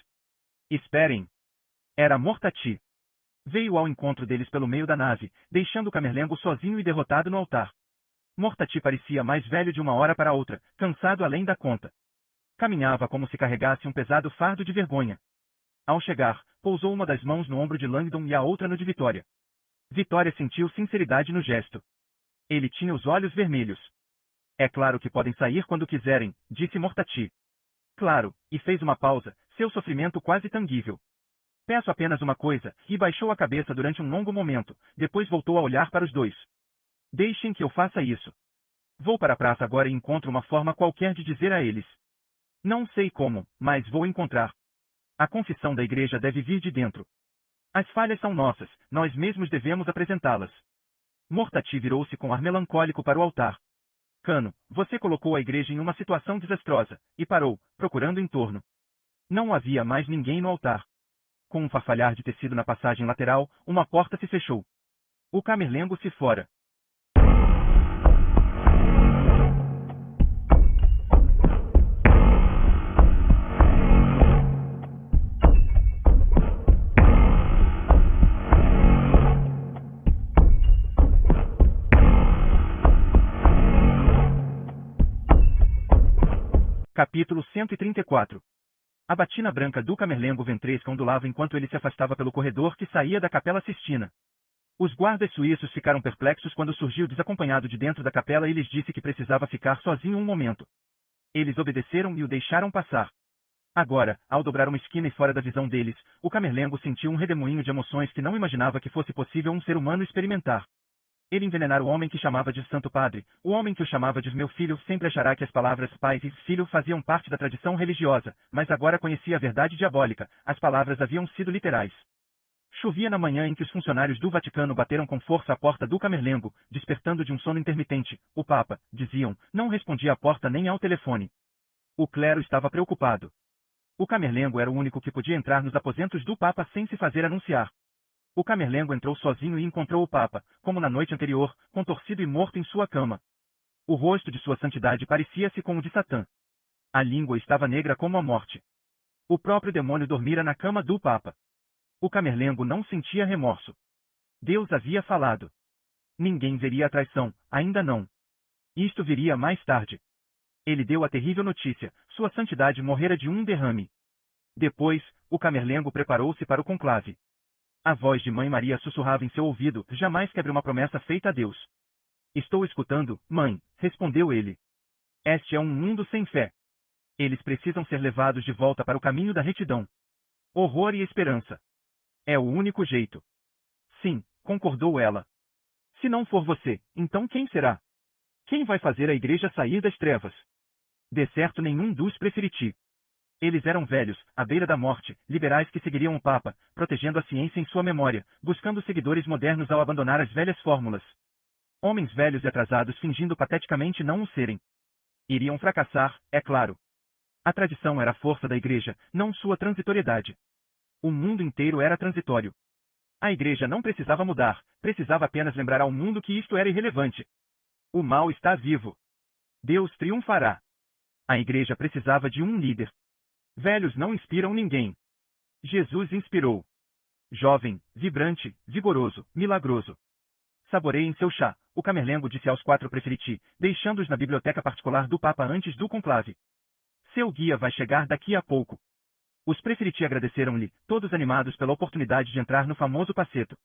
Speaker 1: Esperem. Era Mortati. Veio ao encontro deles pelo meio da nave, deixando Camerlengo sozinho e derrotado no altar. Mortati parecia mais velho de uma hora para outra, cansado além da conta. Caminhava como se carregasse um pesado fardo de vergonha. Ao chegar, pousou uma das mãos no ombro de Langdon e a outra no de Vitória. Vitória sentiu sinceridade no gesto. Ele tinha os olhos vermelhos. É claro que podem sair quando quiserem, disse Mortati. Claro, e fez uma pausa, seu sofrimento quase tangível. Peço apenas uma coisa, e baixou a cabeça durante um longo momento, depois voltou a olhar para os dois. Deixem que eu faça isso. Vou para a praça agora e encontro uma forma qualquer de dizer a eles. Não sei como, mas vou encontrar. A confissão da igreja deve vir de dentro. As falhas são nossas, nós mesmos devemos apresentá-las. Mortati virou-se com ar melancólico para o altar. Cano, você colocou a igreja em uma situação desastrosa, e parou, procurando em torno. Não havia mais ninguém no altar. Com um farfalhar de tecido na passagem lateral, uma porta se fechou. O Camerlengo se fora. Capítulo 134. A batina branca do Camerlengo Ventresca ondulava enquanto ele se afastava pelo corredor que saía da Capela Sistina. Os guardas suíços ficaram perplexos quando surgiu desacompanhado de dentro da capela e lhes disse que precisava ficar sozinho um momento. Eles obedeceram e o deixaram passar. Agora, ao dobrar uma esquina e fora da visão deles, o Camerlengo sentiu um redemoinho de emoções que não imaginava que fosse possível um ser humano experimentar. Ele envenenara o homem que chamava de Santo Padre, o homem que o chamava de meu filho sempre achará que as palavras pai e filho faziam parte da tradição religiosa, mas agora conhecia a verdade diabólica, as palavras haviam sido literais. Chovia na manhã em que os funcionários do Vaticano bateram com força à porta do Camerlengo, despertando de um sono intermitente. O Papa, diziam, não respondia à porta nem ao telefone. O clero estava preocupado. O Camerlengo era o único que podia entrar nos aposentos do Papa sem se fazer anunciar. O Camerlengo entrou sozinho e encontrou o Papa, como na noite anterior, contorcido e morto em sua cama. O rosto de sua santidade parecia-se com o de Satã. A língua estava negra como a morte. O próprio demônio dormira na cama do Papa. O camerlengo não sentia remorso. Deus havia falado. Ninguém veria a traição, ainda não. Isto viria mais tarde. Ele deu a terrível notícia: sua santidade morrera de um derrame. Depois, o camerlengo preparou-se para o conclave. A voz de Mãe Maria sussurrava em seu ouvido: jamais quebre uma promessa feita a Deus. Estou escutando, mãe, respondeu ele. Este é um mundo sem fé. Eles precisam ser levados de volta para o caminho da retidão. Horror e esperança. É o único jeito. Sim, concordou ela. Se não for você, então quem será? Quem vai fazer a igreja sair das trevas? De certo nenhum dos preferiti. Eles eram velhos, à beira da morte, liberais que seguiriam o Papa, protegendo a ciência em sua memória, buscando seguidores modernos ao abandonar as velhas fórmulas. Homens velhos e atrasados fingindo pateticamente não o serem. Iriam fracassar, é claro. A tradição era a força da igreja, não sua transitoriedade. O mundo inteiro era transitório. A igreja não precisava mudar, precisava apenas lembrar ao mundo que isto era irrelevante. O mal está vivo. Deus triunfará. A igreja precisava de um líder. Velhos não inspiram ninguém. Jesus inspirou. Jovem, vibrante, vigoroso, milagroso. Saboreiem seu chá, o camerlengo disse aos 4 preferiti, deixando-os na biblioteca particular do Papa antes do conclave. Seu guia vai chegar daqui a pouco. Os preferiti agradeceram-lhe, todos animados pela oportunidade de entrar no famoso passeto.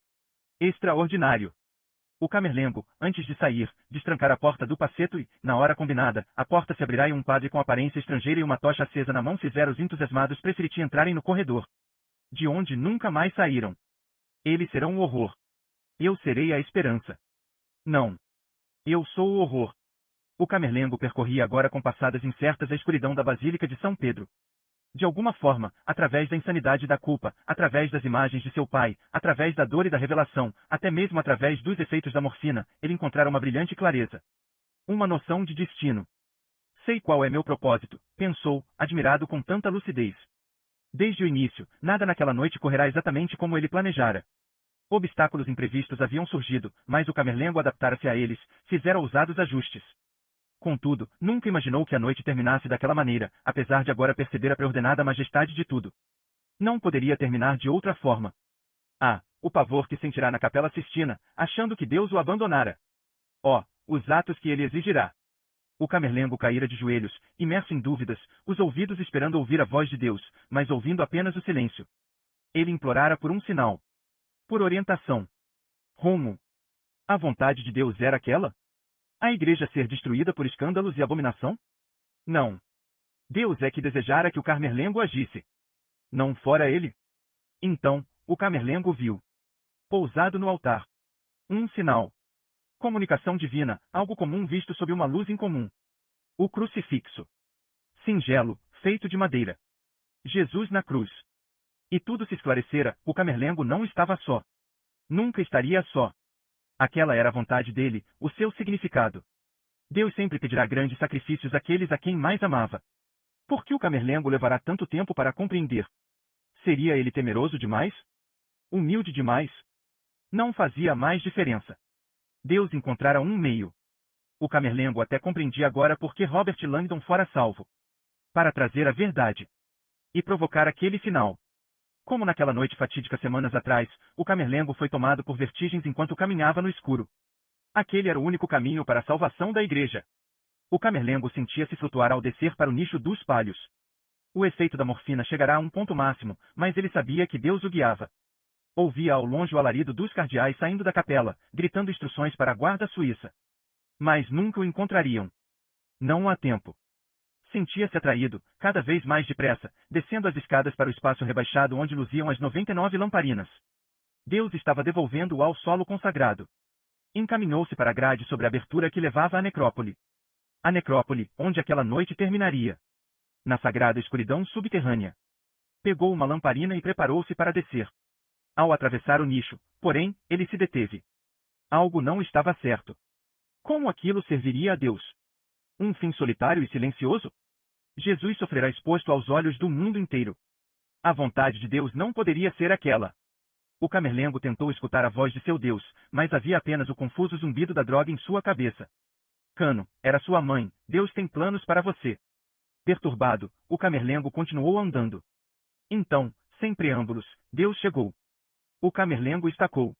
Speaker 1: Extraordinário. O camerlengo, antes de sair, destrancar a porta do passeto e, na hora combinada, a porta se abrirá e um padre com aparência estrangeira e uma tocha acesa na mão fizeram os entusiasmados preferiti entrarem no corredor. De onde nunca mais saíram. Eles serão o horror. Eu serei a esperança. Não. Eu sou o horror. O camerlengo percorria agora com passadas incertas a escuridão da Basílica de São Pedro. De alguma forma, através da insanidade e da culpa, através das imagens de seu pai, através da dor e da revelação, até mesmo através dos efeitos da morfina, ele encontrara uma brilhante clareza. Uma noção de destino. Sei qual é meu propósito, pensou, admirado com tanta lucidez. Desde o início, nada naquela noite correrá exatamente como ele planejara. Obstáculos imprevistos haviam surgido, mas o camerlengo adaptara-se a eles, fizera ousados ajustes. Contudo, nunca imaginou que a noite terminasse daquela maneira, apesar de agora perceber a preordenada majestade de tudo. Não poderia terminar de outra forma. Ah, o pavor que sentirá na Capela Sistina, achando que Deus o abandonara. Oh, os atos que ele exigirá. O camerlengo caíra de joelhos, imerso em dúvidas, os ouvidos esperando ouvir a voz de Deus, mas ouvindo apenas o silêncio. Ele implorara por um sinal. Por orientação. Rumo. A vontade de Deus era aquela? A igreja ser destruída por escândalos e abominação? Não. Deus é que desejara que o camerlengo agisse. Não fora ele? Então, o camerlengo viu. Pousado no altar. Um sinal. Comunicação divina, algo comum visto sob uma luz incomum. O crucifixo. Singelo, feito de madeira. Jesus na cruz. E tudo se esclarecera, o camerlengo não estava só. Nunca estaria só. Aquela era a vontade dele, o seu significado. Deus sempre pedirá grandes sacrifícios àqueles a quem mais amava. Por que o camerlengo levará tanto tempo para compreender? Seria ele temeroso demais? Humilde demais? Não fazia mais diferença. Deus encontrara um meio. O camerlengo até compreendia agora por que Robert Langdon fora salvo. Para trazer a verdade. E provocar aquele final. Como naquela noite fatídica semanas atrás, o camerlengo foi tomado por vertigens enquanto caminhava no escuro. Aquele era o único caminho para a salvação da igreja. O camerlengo sentia-se flutuar ao descer para o nicho dos palhos. O efeito da morfina chegará a um ponto máximo, mas ele sabia que Deus o guiava. Ouvia ao longe o alarido dos cardeais saindo da capela, gritando instruções para a guarda suíça. Mas nunca o encontrariam. Não há tempo. Sentia-se atraído, cada vez mais depressa, descendo as escadas para o espaço rebaixado onde luziam as 99 lamparinas. Deus estava devolvendo-o ao solo consagrado. Encaminhou-se para a grade sobre a abertura que levava à necrópole. A necrópole, onde aquela noite terminaria. Na sagrada escuridão subterrânea. Pegou uma lamparina e preparou-se para descer. Ao atravessar o nicho, porém, ele se deteve. Algo não estava certo. Como aquilo serviria a Deus? Um fim solitário e silencioso? Jesus sofrerá exposto aos olhos do mundo inteiro. A vontade de Deus não poderia ser aquela. O camerlengo tentou escutar a voz de seu Deus, mas havia apenas o confuso zumbido da droga em sua cabeça. Cano, era sua mãe, Deus tem planos para você. Perturbado, o Camerlengo continuou andando. Então, sem preâmbulos, Deus chegou. O Camerlengo estacou.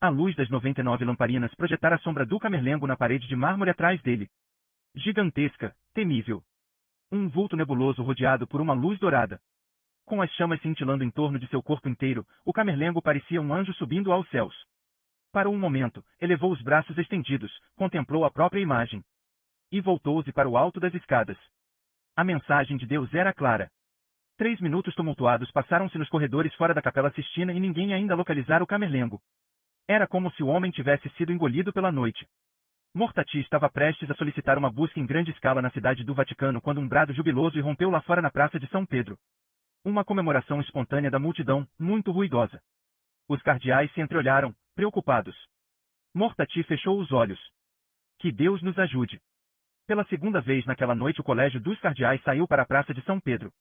Speaker 1: A luz das 99 lamparinas projetara a sombra do Camerlengo na parede de mármore atrás dele. Gigantesca, temível. Um vulto nebuloso rodeado por uma luz dourada. Com as chamas cintilando em torno de seu corpo inteiro, o Camerlengo parecia um anjo subindo aos céus. Parou um momento, elevou os braços estendidos, contemplou a própria imagem. E voltou-se para o alto das escadas. A mensagem de Deus era clara. 3 minutos tumultuados passaram-se nos corredores fora da Capela Sistina e ninguém ainda localizara o Camerlengo. Era como se o homem tivesse sido engolido pela noite. Mortati estava prestes a solicitar uma busca em grande escala na cidade do Vaticano quando um brado jubiloso irrompeu lá fora na Praça de São Pedro. Uma comemoração espontânea da multidão, muito ruidosa. Os cardeais se entreolharam, preocupados. Mortati fechou os olhos. Que Deus nos ajude. Pela segunda vez naquela noite o colégio dos cardeais saiu para a Praça de São Pedro.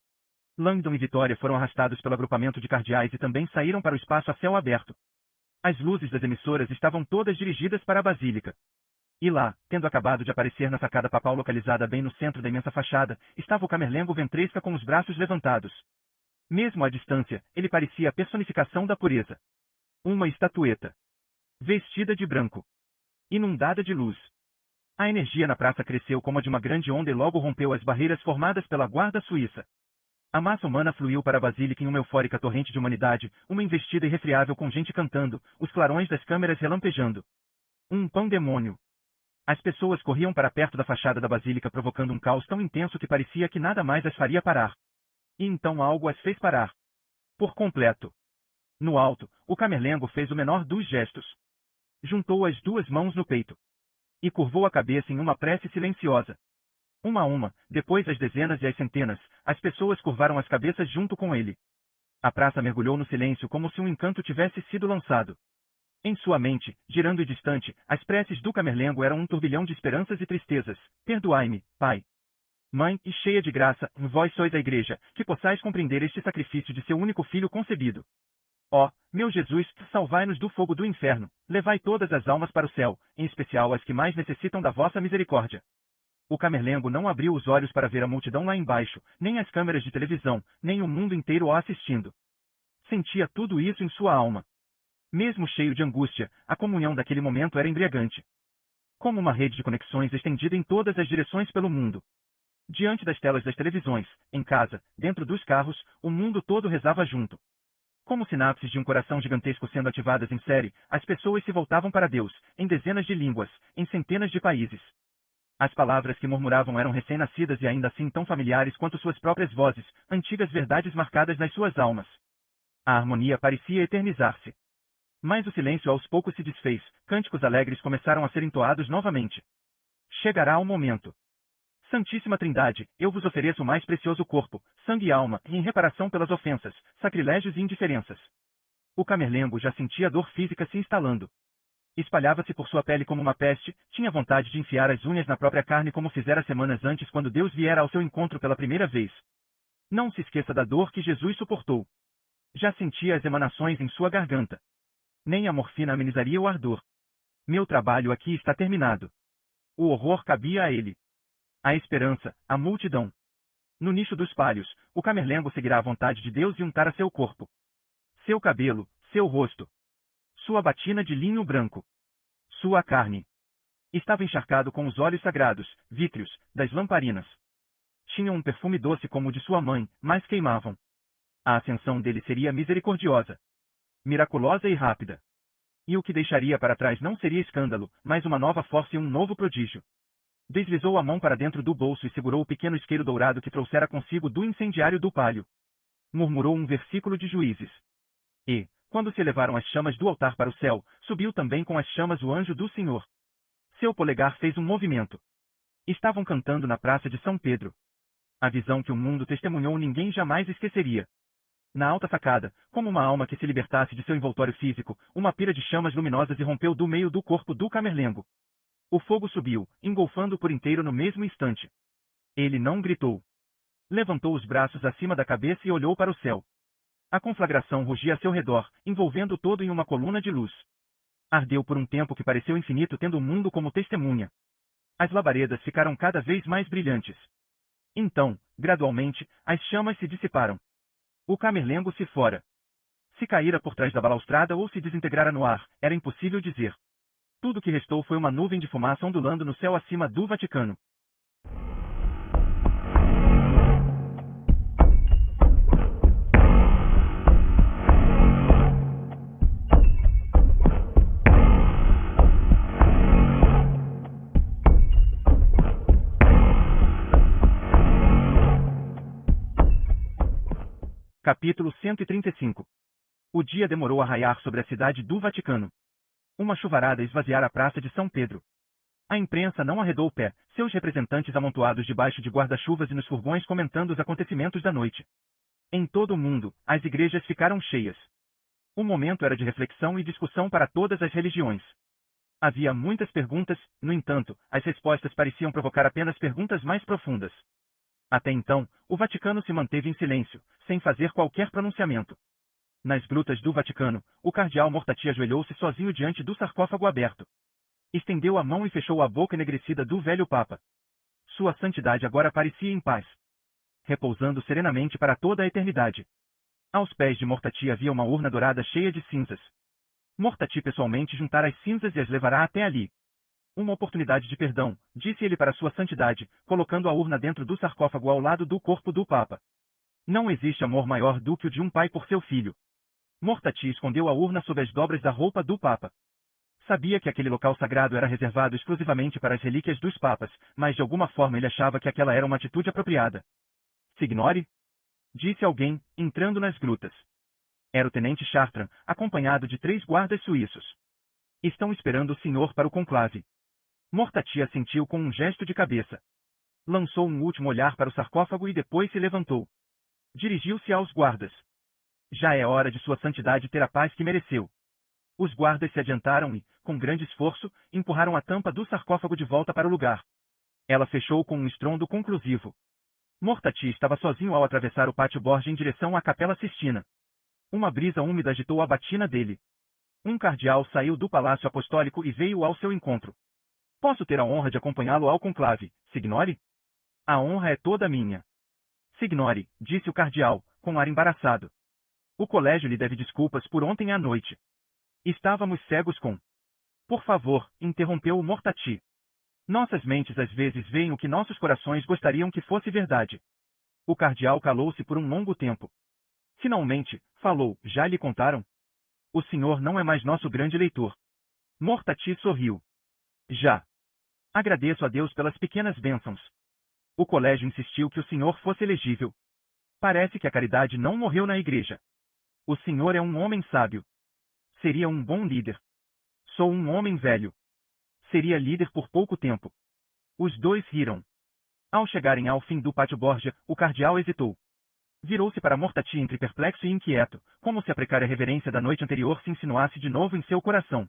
Speaker 1: Langdon e Vitória foram arrastados pelo agrupamento de cardeais e também saíram para o espaço a céu aberto. As luzes das emissoras estavam todas dirigidas para a Basílica. E lá, tendo acabado de aparecer na sacada papal localizada bem no centro da imensa fachada, estava o Camerlengo Ventresca com os braços levantados. Mesmo à distância, ele parecia a personificação da pureza. Uma estatueta. Vestida de branco. Inundada de luz. A energia na praça cresceu como a de uma grande onda e logo rompeu as barreiras formadas pela guarda suíça. A massa humana fluiu para a Basílica em uma eufórica torrente de humanidade, uma investida irrefriável com gente cantando, os clarões das câmeras relampejando. Um pandemônio. As pessoas corriam para perto da fachada da Basílica provocando um caos tão intenso que parecia que nada mais as faria parar. E então algo as fez parar. Por completo. No alto, o Camerlengo fez o menor dos gestos. Juntou as 2 mãos no peito. E curvou a cabeça em uma prece silenciosa. Uma a uma, depois as dezenas e as centenas, as pessoas curvaram as cabeças junto com ele. A praça mergulhou no silêncio como se um encanto tivesse sido lançado. Em sua mente, girando e distante, as preces do Camerlengo eram um turbilhão de esperanças e tristezas. Perdoai-me, Pai. Mãe, e cheia de graça, vós sois a Igreja, que possais compreender este sacrifício de seu único filho concebido. Ó, meu Jesus, salvai-nos do fogo do inferno, levai todas as almas para o céu, em especial as que mais necessitam da vossa misericórdia. O Camerlengo não abriu os olhos para ver a multidão lá embaixo, nem as câmeras de televisão, nem o mundo inteiro o assistindo. Sentia tudo isso em sua alma. Mesmo cheio de angústia, a comunhão daquele momento era embriagante. Como uma rede de conexões estendida em todas as direções pelo mundo. Diante das telas das televisões, em casa, dentro dos carros, o mundo todo rezava junto. Como sinapses de um coração gigantesco sendo ativadas em série, as pessoas se voltavam para Deus, em dezenas de línguas, em centenas de países. As palavras que murmuravam eram recém-nascidas e ainda assim tão familiares quanto suas próprias vozes, antigas verdades marcadas nas suas almas. A harmonia parecia eternizar-se. Mas o silêncio aos poucos se desfez, cânticos alegres começaram a ser entoados novamente. Chegará o momento. Santíssima Trindade, eu vos ofereço o mais precioso corpo, sangue e alma, em reparação pelas ofensas, sacrilégios e indiferenças. O Camerlengo já sentia a dor física se instalando. Espalhava-se por sua pele como uma peste, tinha vontade de enfiar as unhas na própria carne como fizera semanas antes quando Deus viera ao seu encontro pela primeira vez. Não se esqueça da dor que Jesus suportou. Já sentia as emanações em sua garganta. Nem a morfina amenizaria o ardor. Meu trabalho aqui está terminado. O horror cabia a ele. A esperança, a multidão. No nicho dos palhos, o Camerlengo seguirá a vontade de Deus e untará seu corpo. Seu cabelo, seu rosto. Sua batina de linho branco. Sua carne. Estava encharcado com os óleos sagrados, vítreos, das lamparinas. Tinham um perfume doce como o de sua mãe, mas queimavam. A ascensão dele seria misericordiosa. Miraculosa e rápida. E o que deixaria para trás não seria escândalo, mas uma nova força e um novo prodígio. Deslizou a mão para dentro do bolso e segurou o pequeno isqueiro dourado que trouxera consigo do incendiário do palio. Murmurou um versículo de Juízes. E, quando se elevaram as chamas do altar para o céu, subiu também com as chamas o anjo do Senhor. Seu polegar fez um movimento. Estavam cantando na praça de São Pedro. A visão que o mundo testemunhou ninguém jamais esqueceria. Na alta sacada, como uma alma que se libertasse de seu envoltório físico, uma pira de chamas luminosas irrompeu do meio do corpo do Camerlengo. O fogo subiu, engolfando por inteiro no mesmo instante. Ele não gritou. Levantou os braços acima da cabeça e olhou para o céu. A conflagração rugia a seu redor, envolvendo todo em uma coluna de luz. Ardeu por um tempo que pareceu infinito, tendo o mundo como testemunha. As labaredas ficaram cada vez mais brilhantes. Então, gradualmente, as chamas se dissiparam. O camerlengo se fora. Se caíra por trás da balaustrada ou se desintegrara no ar, era impossível dizer. Tudo que restou foi uma nuvem de fumaça ondulando no céu acima do Vaticano. Capítulo 135. O dia demorou a raiar sobre a cidade do Vaticano. Uma chuvarada esvaziara a praça de São Pedro. A imprensa não arredou o pé, seus representantes amontoados debaixo de guarda-chuvas e nos furgões comentando os acontecimentos da noite. Em todo o mundo, as igrejas ficaram cheias. O momento era de reflexão e discussão para todas as religiões. Havia muitas perguntas, no entanto, as respostas pareciam provocar apenas perguntas mais profundas. Até então, o Vaticano se manteve em silêncio, sem fazer qualquer pronunciamento. Nas grutas do Vaticano, o cardeal Mortati ajoelhou-se sozinho diante do sarcófago aberto. Estendeu a mão e fechou a boca enegrecida do velho Papa. Sua santidade agora parecia em paz, repousando serenamente para toda a eternidade. Aos pés de Mortati havia uma urna dourada cheia de cinzas. Mortati pessoalmente juntara as cinzas e as levará até ali. Uma oportunidade de perdão, disse ele para sua santidade, colocando a urna dentro do sarcófago ao lado do corpo do Papa. Não existe amor maior do que o de um pai por seu filho. Mortati escondeu a urna sob as dobras da roupa do Papa. Sabia que aquele local sagrado era reservado exclusivamente para as relíquias dos papas, mas de alguma forma ele achava que aquela era uma atitude apropriada. Signore? Disse alguém, entrando nas grutas. Era o tenente Chartrand, acompanhado de 3 guardas suíços. Estão esperando o senhor para o conclave. Mortati assentiu com um gesto de cabeça. Lançou um último olhar para o sarcófago e depois se levantou. Dirigiu-se aos guardas. Já é hora de sua santidade ter a paz que mereceu. Os guardas se adiantaram e, com grande esforço, empurraram a tampa do sarcófago de volta para o lugar. Ela fechou com um estrondo conclusivo. Mortati estava sozinho ao atravessar o pátio Borgia em direção à Capela Sistina. Uma brisa úmida agitou a batina dele. Um cardeal saiu do Palácio Apostólico e veio ao seu encontro. Posso ter a honra de acompanhá-lo ao conclave, Signore? A honra é toda minha. Signore, disse o cardeal, com ar embaraçado. O colégio lhe deve desculpas por ontem à noite. Estávamos cegos com... Por favor, interrompeu o Mortati. Nossas mentes às vezes veem o que nossos corações gostariam que fosse verdade. O cardeal calou-se por um longo tempo. Finalmente, falou, já lhe contaram? O senhor não é mais nosso grande leitor. Mortati sorriu. Já. Agradeço a Deus pelas pequenas bênçãos. O colégio insistiu que o senhor fosse elegível. Parece que a caridade não morreu na igreja. O senhor é um homem sábio. Seria um bom líder. Sou um homem velho. Seria líder por pouco tempo. Os dois riram. Ao chegarem ao fim do pátio Borgia, o cardeal hesitou. Virou-se para Mortati entre perplexo e inquieto, como se a precária reverência da noite anterior se insinuasse de novo em seu coração.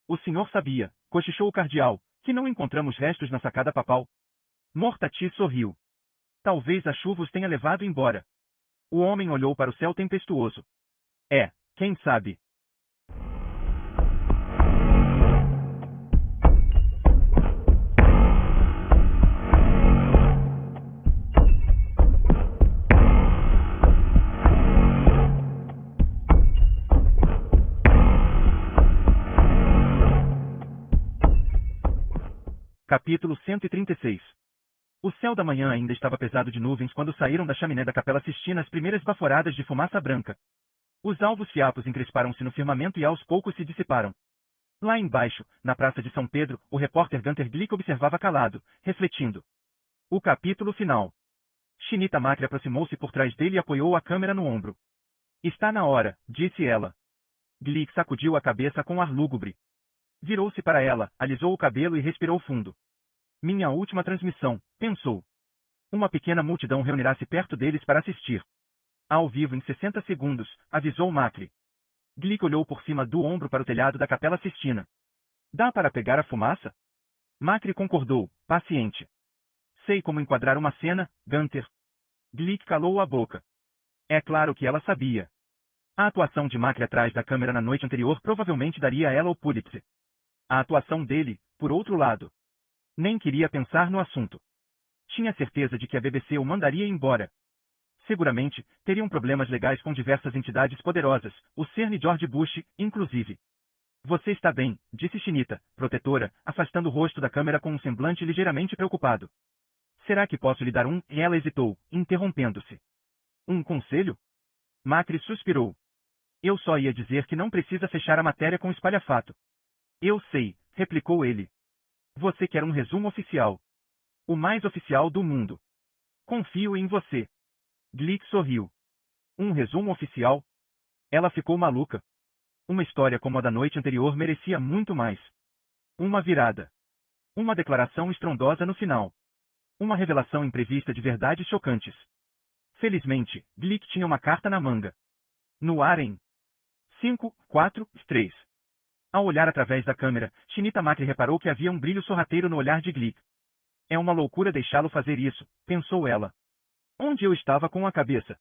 Speaker 1: O senhor sabia, cochichou o cardeal, que não encontramos restos na sacada papal. Mortati sorriu. Talvez a chuva os tenha levado embora. O homem olhou para o céu tempestuoso. Quem sabe? Capítulo 136. O céu da manhã ainda estava pesado de nuvens quando saíram da chaminé da Capela Sistina as primeiras baforadas de fumaça branca. Os alvos fiapos encresparam-se no firmamento e aos poucos se dissiparam. Lá embaixo, na praça de São Pedro, o repórter Gunter Glick observava calado, refletindo. O capítulo final. Chinita Macri aproximou-se por trás dele e apoiou a câmera no ombro. Está na hora, disse ela. Glick sacudiu a cabeça com ar lúgubre. Virou-se para ela, alisou o cabelo e respirou fundo. Minha última transmissão, pensou. Uma pequena multidão reunirá-se perto deles para assistir. Ao vivo em 60 segundos, avisou Macri. Glick olhou por cima do ombro para o telhado da Capela Sistina. Dá para pegar a fumaça? Macri concordou, paciente. Sei como enquadrar uma cena, Gunter. Glick calou a boca. É claro que ela sabia. A atuação de Macri atrás da câmera na noite anterior provavelmente daria a ela o Pulitzer. A atuação dele, por outro lado. Nem queria pensar no assunto. Tinha certeza de que a BBC o mandaria embora. Seguramente, teriam problemas legais com diversas entidades poderosas, o CERN e George Bush, inclusive. Você está bem, disse Chinita, protetora, afastando o rosto da câmera com um semblante ligeiramente preocupado. Será que posso lhe dar um? E ela hesitou, interrompendo-se. Um conselho? Macri suspirou. Eu só ia dizer que não precisa fechar a matéria com espalhafato. Eu sei, replicou ele. Você quer um resumo oficial. O mais oficial do mundo. Confio em você. Glick sorriu. Um resumo oficial? Ela ficou maluca. Uma história como a da noite anterior merecia muito mais. Uma virada. Uma declaração estrondosa no final. Uma revelação imprevista de verdades chocantes. Felizmente, Glick tinha uma carta na manga. No ar em 5, 4, 3. Ao olhar através da câmera, Chinita Macri reparou que havia um brilho sorrateiro no olhar de Glick. É uma loucura deixá-lo fazer isso, pensou ela. Onde eu estava com a cabeça?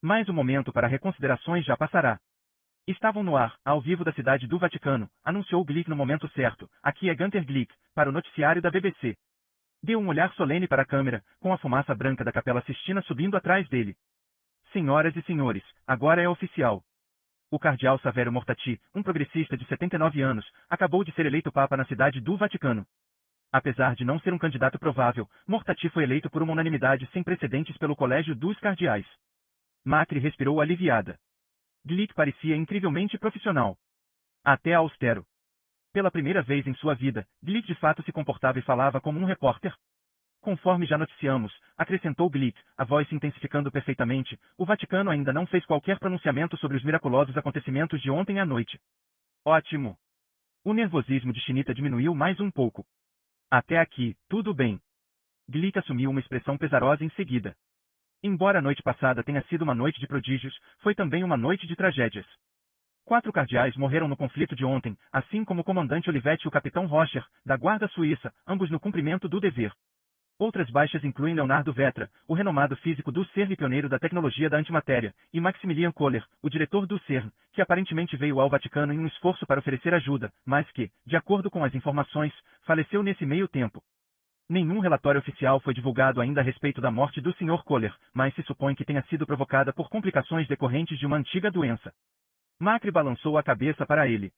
Speaker 1: Mas o momento para reconsiderações já passará. Estavam no ar, ao vivo da cidade do Vaticano, anunciou Glick no momento certo. Aqui é Gunter Glick, para o noticiário da BBC. Deu um olhar solene para a câmera, com a fumaça branca da Capela Sistina subindo atrás dele. Senhoras e senhores, agora é oficial. O cardeal Saverio Mortati, um progressista de 79 anos, acabou de ser eleito papa na cidade do Vaticano. Apesar de não ser um candidato provável, Mortati foi eleito por uma unanimidade sem precedentes pelo Colégio dos Cardeais. Macri respirou aliviada. Glick parecia incrivelmente profissional. Até austero. Pela primeira vez em sua vida, Glick de fato se comportava e falava como um repórter. Conforme já noticiamos, acrescentou Glick, a voz se intensificando perfeitamente, o Vaticano ainda não fez qualquer pronunciamento sobre os miraculosos acontecimentos de ontem à noite. Ótimo. O nervosismo de Chinita diminuiu mais um pouco. Até aqui, tudo bem. Glick assumiu uma expressão pesarosa em seguida. Embora a noite passada tenha sido uma noite de prodígios, foi também uma noite de tragédias. 4 cardeais morreram no conflito de ontem, assim como o comandante Olivetti e o capitão Rocher, da Guarda Suíça, ambos no cumprimento do dever. Outras baixas incluem Leonardo Vetra, o renomado físico do CERN e pioneiro da tecnologia da antimatéria, e Maximilian Kohler, o diretor do CERN, que aparentemente veio ao Vaticano em um esforço para oferecer ajuda, mas que, de acordo com as informações, faleceu nesse meio tempo. Nenhum relatório oficial foi divulgado ainda a respeito da morte do Sr. Kohler, mas se supõe que tenha sido provocada por complicações decorrentes de uma antiga doença. Macri balançou a cabeça para ele.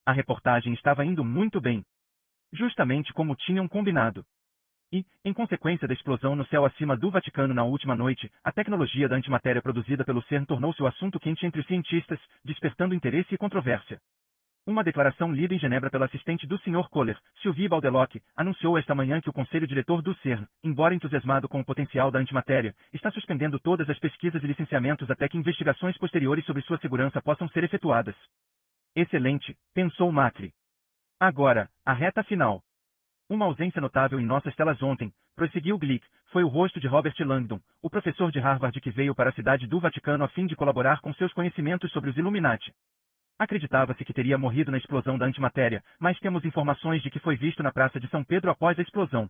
Speaker 1: A reportagem estava indo muito bem. Justamente como tinham combinado. E, em consequência da explosão no céu acima do Vaticano na última noite, a tecnologia da antimatéria produzida pelo CERN tornou-se o assunto quente entre os cientistas, despertando interesse e controvérsia. Uma declaração lida em Genebra pela assistente do Sr. Kohler, Sylvie Baldeloc, anunciou esta manhã que o Conselho Diretor do CERN, embora entusiasmado com o potencial da antimatéria, está suspendendo todas as pesquisas e licenciamentos até que investigações posteriores sobre sua segurança possam ser efetuadas. Excelente, pensou Macri. Agora, a reta final. Uma ausência notável em nossas telas ontem, prosseguiu Glick, foi o rosto de Robert Langdon, o professor de Harvard que veio para a cidade do Vaticano a fim de colaborar com seus conhecimentos sobre os Illuminati. Acreditava-se que teria morrido na explosão da antimatéria, mas temos informações de que foi visto na Praça de São Pedro após a explosão.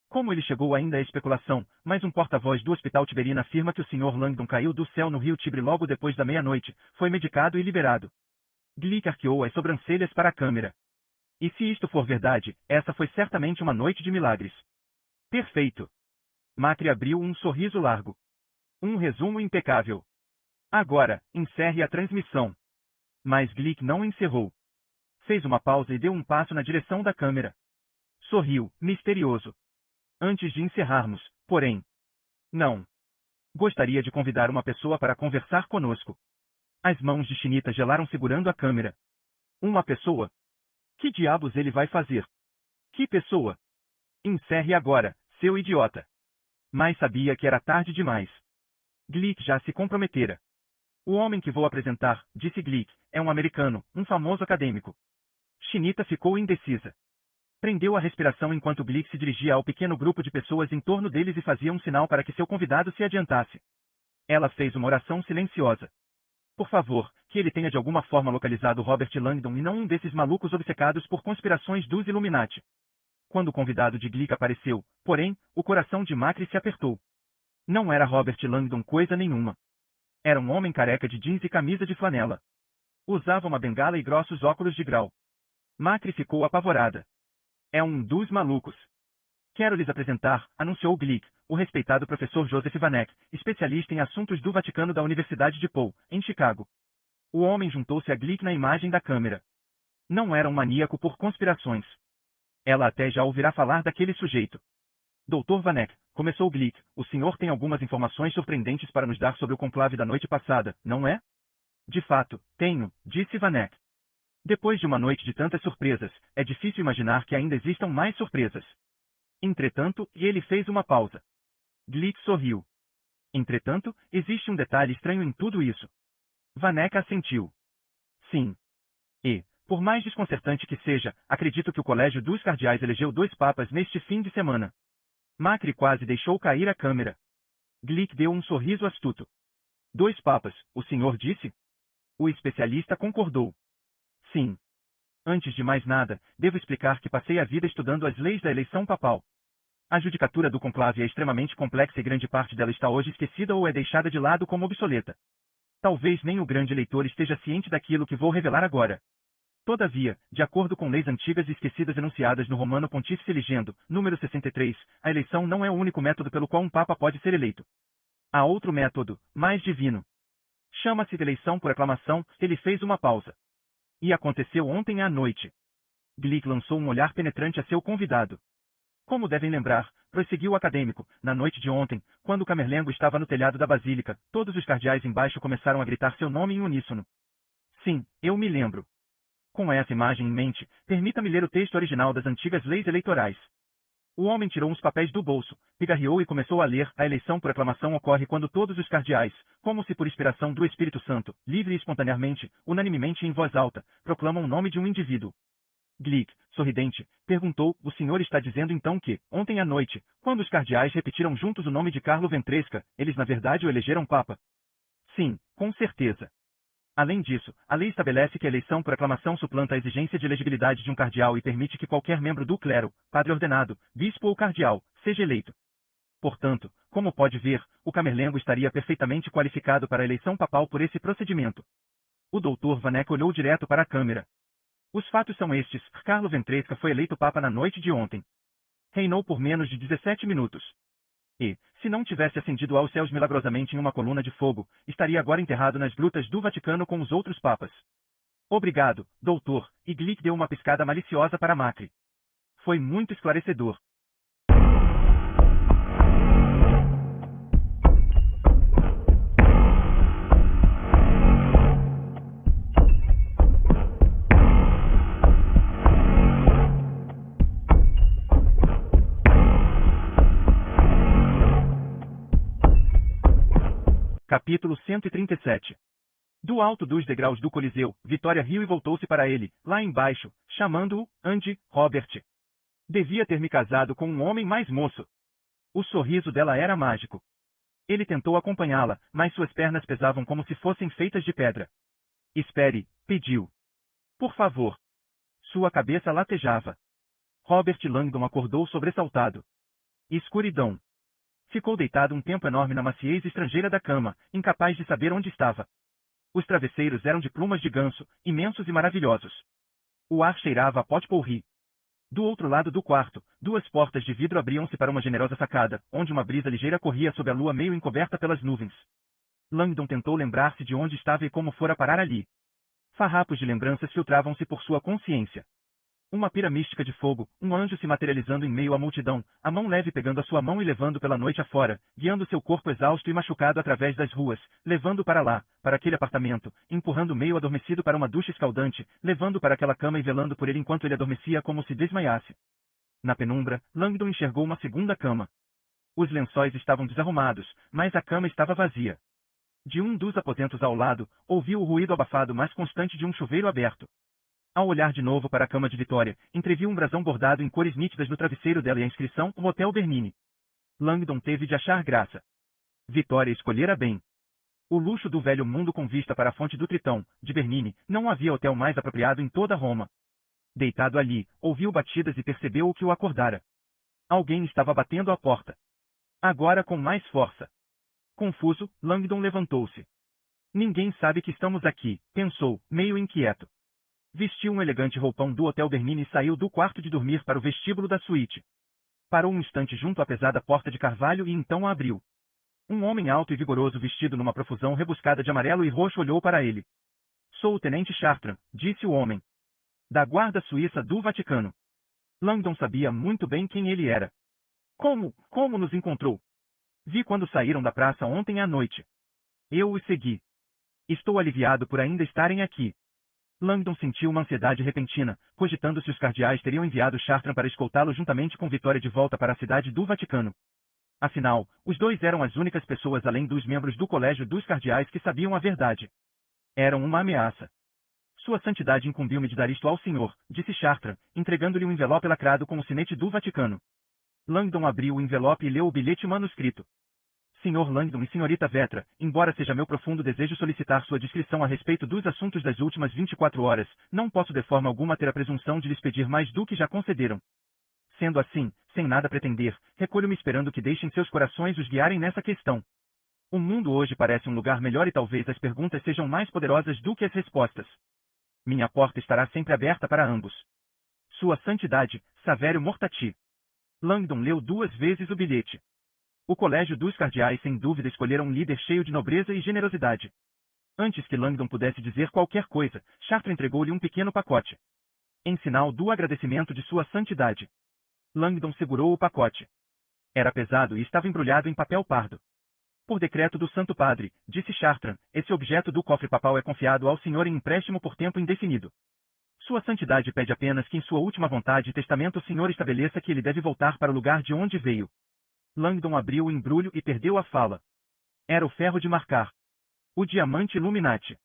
Speaker 1: Como ele chegou ainda é especulação, mas um porta-voz do Hospital Tiberina afirma que o Sr. Langdon caiu do céu no rio Tibre logo depois da meia-noite, foi medicado e liberado. Glick arqueou as sobrancelhas para a câmera. E se isto for verdade, essa foi certamente uma noite de milagres. Perfeito. Macri abriu um sorriso largo. Um resumo impecável. Agora, encerre a transmissão. Mas Glick não encerrou. Fez uma pausa e deu um passo na direção da câmera. Sorriu, misterioso. Antes de encerrarmos, porém. Não. Gostaria de convidar uma pessoa para conversar conosco. As mãos de Chinita gelaram segurando a câmera. Uma pessoa? Que diabos ele vai fazer? Que pessoa? Encerre agora, seu idiota. Mas sabia que era tarde demais. Glick já se comprometera. O homem que vou apresentar, disse Glick, é um americano, um famoso acadêmico. Chinita ficou indecisa. Prendeu a respiração enquanto Glick se dirigia ao pequeno grupo de pessoas em torno deles e fazia um sinal para que seu convidado se adiantasse. Ela fez uma oração silenciosa. Por favor, que ele tenha de alguma forma localizado Robert Langdon e não um desses malucos obcecados por conspirações dos Illuminati. Quando o convidado de Glick apareceu, porém, o coração de Macri se apertou. Não era Robert Langdon coisa nenhuma. Era um homem careca de jeans e camisa de flanela. Usava uma bengala e grossos óculos de grau. Macri ficou apavorada. É um dos malucos. Quero lhes apresentar, anunciou Glick, o respeitado professor Joseph Vanek, especialista em assuntos do Vaticano da Universidade de Paul, em Chicago. O homem juntou-se a Glick na imagem da câmera. Não era um maníaco por conspirações. Ela até já ouvirá falar daquele sujeito. Dr. Vanek, começou Glick, o senhor tem algumas informações surpreendentes para nos dar sobre o conclave da noite passada, não é? De fato, tenho, disse Vanek. Depois de uma noite de tantas surpresas, é difícil imaginar que ainda existam mais surpresas. Entretanto, ele fez uma pausa. Glick sorriu. Entretanto, existe um detalhe estranho em tudo isso. Vanek assentiu. Sim. E, por mais desconcertante que seja, acredito que o Colégio dos Cardeais elegeu 2 papas neste fim de semana. Macri quase deixou cair a câmera. Glick deu um sorriso astuto. 2 papas, o senhor disse? O especialista concordou. Sim. Antes de mais nada, devo explicar que passei a vida estudando as leis da eleição papal. A judicatura do conclave é extremamente complexa e grande parte dela está hoje esquecida ou é deixada de lado como obsoleta. Talvez nem o grande leitor esteja ciente daquilo que vou revelar agora. Todavia, de acordo com leis antigas e esquecidas enunciadas no Romano Pontífice Legendo, número 63, a eleição não é o único método pelo qual um papa pode ser eleito. Há outro método, mais divino. Chama-se de eleição por aclamação. Ele fez uma pausa. E aconteceu ontem à noite. Glick lançou um olhar penetrante a seu convidado. Como devem lembrar, prosseguiu o acadêmico, na noite de ontem, quando o Camerlengo estava no telhado da basílica, todos os cardeais embaixo começaram a gritar seu nome em uníssono. Sim, eu me lembro. Com essa imagem em mente, permita-me ler o texto original das antigas leis eleitorais. O homem tirou uns papéis do bolso, pigarreou e começou a ler. A eleição por aclamação ocorre quando todos os cardeais, como se por inspiração do Espírito Santo, livre e espontaneamente, unanimemente e em voz alta, proclamam o nome de um indivíduo. Glick, sorridente, perguntou, o senhor está dizendo então que, ontem à noite, quando os cardeais repetiram juntos o nome de Carlo Ventresca, eles na verdade o elegeram papa? Sim, com certeza. Além disso, a lei estabelece que a eleição por aclamação suplanta a exigência de elegibilidade de um cardeal e permite que qualquer membro do clero, padre ordenado, bispo ou cardeal, seja eleito. Portanto, como pode ver, o Camerlengo estaria perfeitamente qualificado para a eleição papal por esse procedimento. O Dr. Vanek olhou direto para a câmera. Os fatos são estes: Carlo Ventresca foi eleito papa na noite de ontem. Reinou por menos de 17 minutos. E, se não tivesse ascendido aos céus milagrosamente em uma coluna de fogo, estaria agora enterrado nas grutas do Vaticano com os outros papas. Obrigado, doutor, e Glick deu uma piscada maliciosa para Macri. Foi muito esclarecedor. Capítulo 137. Do alto dos degraus do Coliseu, Vitória riu e voltou-se para ele, lá embaixo, chamando-o, Andy, Robert. Devia ter me casado com um homem mais moço. O sorriso dela era mágico. Ele tentou acompanhá-la, mas suas pernas pesavam como se fossem feitas de pedra. Espere, pediu. Por favor. Sua cabeça latejava. Robert Langdon acordou sobressaltado. Escuridão. Ficou deitado um tempo enorme na maciez estrangeira da cama, incapaz de saber onde estava. Os travesseiros eram de plumas de ganso, imensos e maravilhosos. O ar cheirava a pot-pourri. Do outro lado do quarto, 2 portas de vidro abriam-se para uma generosa sacada, onde uma brisa ligeira corria sob a lua meio encoberta pelas nuvens. Langdon tentou lembrar-se de onde estava e como fora parar ali. Farrapos de lembranças filtravam-se por sua consciência. Uma pira mística de fogo, um anjo se materializando em meio à multidão, a mão leve pegando a sua mão e levando pela noite afora, guiando seu corpo exausto e machucado através das ruas, levando para lá, para aquele apartamento, empurrando meio adormecido para uma ducha escaldante, levando para aquela cama e velando por ele enquanto ele adormecia como se desmaiasse. Na penumbra, Langdon enxergou uma segunda cama. Os lençóis estavam desarrumados, mas a cama estava vazia. De um dos aposentos ao lado, ouviu o ruído abafado mas constante de um chuveiro aberto. Ao olhar de novo para a cama de Vitória, entreviu um brasão bordado em cores nítidas no travesseiro dela e a inscrição "O Hotel Bernini". Langdon teve de achar graça. Vitória escolhera bem. O luxo do velho mundo com vista para a fonte do Tritão, de Bernini, não havia hotel mais apropriado em toda Roma. Deitado ali, ouviu batidas e percebeu o que o acordara. Alguém estava batendo à porta. Agora com mais força. Confuso, Langdon levantou-se. Ninguém sabe que estamos aqui, pensou, meio inquieto. Vestiu um elegante roupão do Hotel Bernini e saiu do quarto de dormir para o vestíbulo da suíte. Parou um instante junto à pesada porta de carvalho e então a abriu. Um homem alto e vigoroso vestido numa profusão rebuscada de amarelo e roxo olhou para ele. Sou o tenente Chartrand, disse o homem. Da guarda suíça do Vaticano. Langdon sabia muito bem quem ele era. Como nos encontrou? Vi quando saíram da praça ontem à noite. Eu os segui. Estou aliviado por ainda estarem aqui. Langdon sentiu uma ansiedade repentina, cogitando se os cardeais teriam enviado Chartrand para escoltá-lo juntamente com Vitória de volta para a cidade do Vaticano. Afinal, os dois eram as únicas pessoas além dos membros do Colégio dos Cardeais que sabiam a verdade. Eram uma ameaça. Sua Santidade incumbiu-me de dar isto ao senhor, disse Chartrand, entregando-lhe um envelope lacrado com o sinete do Vaticano. Langdon abriu o envelope e leu o bilhete manuscrito. Senhor Langdon e senhorita Vetra, embora seja meu profundo desejo solicitar sua descrição a respeito dos assuntos das últimas 24 horas, não posso de forma alguma ter a presunção de lhes pedir mais do que já concederam. Sendo assim, sem nada pretender, recolho-me esperando que deixem seus corações os guiarem nessa questão. O mundo hoje parece um lugar melhor e talvez as perguntas sejam mais poderosas do que as respostas. Minha porta estará sempre aberta para ambos. Sua Santidade, Savério Mortati. Langdon leu 2 vezes o bilhete. O Colégio dos Cardeais sem dúvida escolhera um líder cheio de nobreza e generosidade. Antes que Langdon pudesse dizer qualquer coisa, Chartrand entregou-lhe um pequeno pacote. Em sinal do agradecimento de sua santidade. Langdon segurou o pacote. Era pesado e estava embrulhado em papel pardo. Por decreto do Santo Padre, disse Chartrand, esse objeto do cofre papal é confiado ao senhor em empréstimo por tempo indefinido. Sua santidade pede apenas que em sua última vontade e testamento o senhor estabeleça que ele deve voltar para o lugar de onde veio. Langdon abriu o embrulho e perdeu a fala. Era o ferro de marcar. O diamante Illuminati.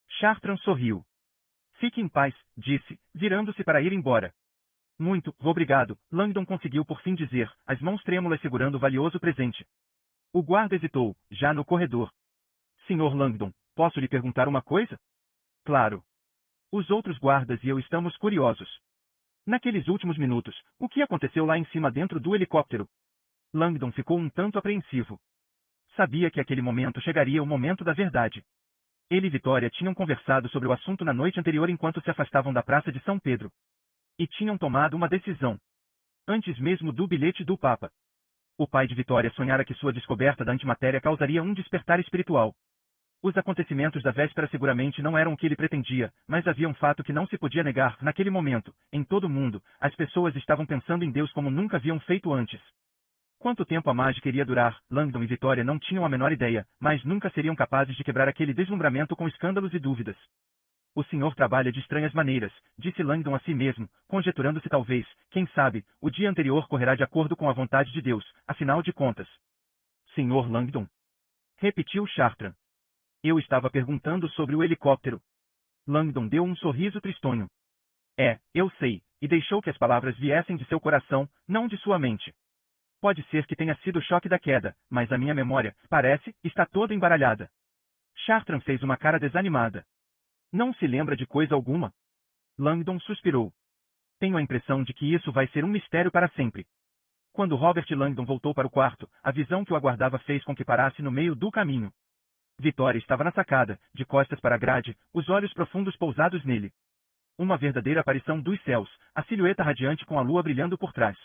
Speaker 1: Chartrand sorriu. Fique em paz, disse, virando-se para ir embora. Muito obrigado, Langdon conseguiu por fim dizer, as mãos trêmulas segurando o valioso presente. O guarda hesitou, já no corredor. Senhor Langdon, posso lhe perguntar uma coisa? Claro. Os outros guardas e eu estamos curiosos. Naqueles últimos minutos, o que aconteceu lá em cima dentro do helicóptero? Langdon ficou um tanto apreensivo. Sabia que aquele momento chegaria o momento da verdade. Ele e Vitória tinham conversado sobre o assunto na noite anterior enquanto se afastavam da Praça de São Pedro. E tinham tomado uma decisão. Antes mesmo do bilhete do Papa. O pai de Vitória sonhara que sua descoberta da antimatéria causaria um despertar espiritual. Os acontecimentos da véspera seguramente não eram o que ele pretendia, mas havia um fato que não se podia negar. Naquele momento, em todo o mundo, as pessoas estavam pensando em Deus como nunca haviam feito antes. Quanto tempo a mágica iria durar, Langdon e Vitória não tinham a menor ideia, mas nunca seriam capazes de quebrar aquele deslumbramento com escândalos e dúvidas. O senhor trabalha de estranhas maneiras, disse Langdon a si mesmo, conjeturando se talvez, quem sabe, o dia anterior correrá de acordo com a vontade de Deus, afinal de contas. Senhor Langdon? Repetiu Chartrand. Eu estava perguntando sobre o helicóptero. Langdon deu um sorriso tristonho. Eu sei, e deixou que as palavras viessem de seu coração, não de sua mente. Pode ser que tenha sido o choque da queda, mas a minha memória, parece, está toda embaralhada. Chartrand fez uma cara desanimada. Não se lembra de coisa alguma? Langdon suspirou. Tenho a impressão de que isso vai ser um mistério para sempre. Quando Robert Langdon voltou para o quarto, a visão que o aguardava fez com que parasse no meio do caminho. Vitória estava na sacada, de costas para a grade, os olhos profundos pousados nele. Uma verdadeira aparição dos céus, a silhueta radiante com a lua brilhando por trás.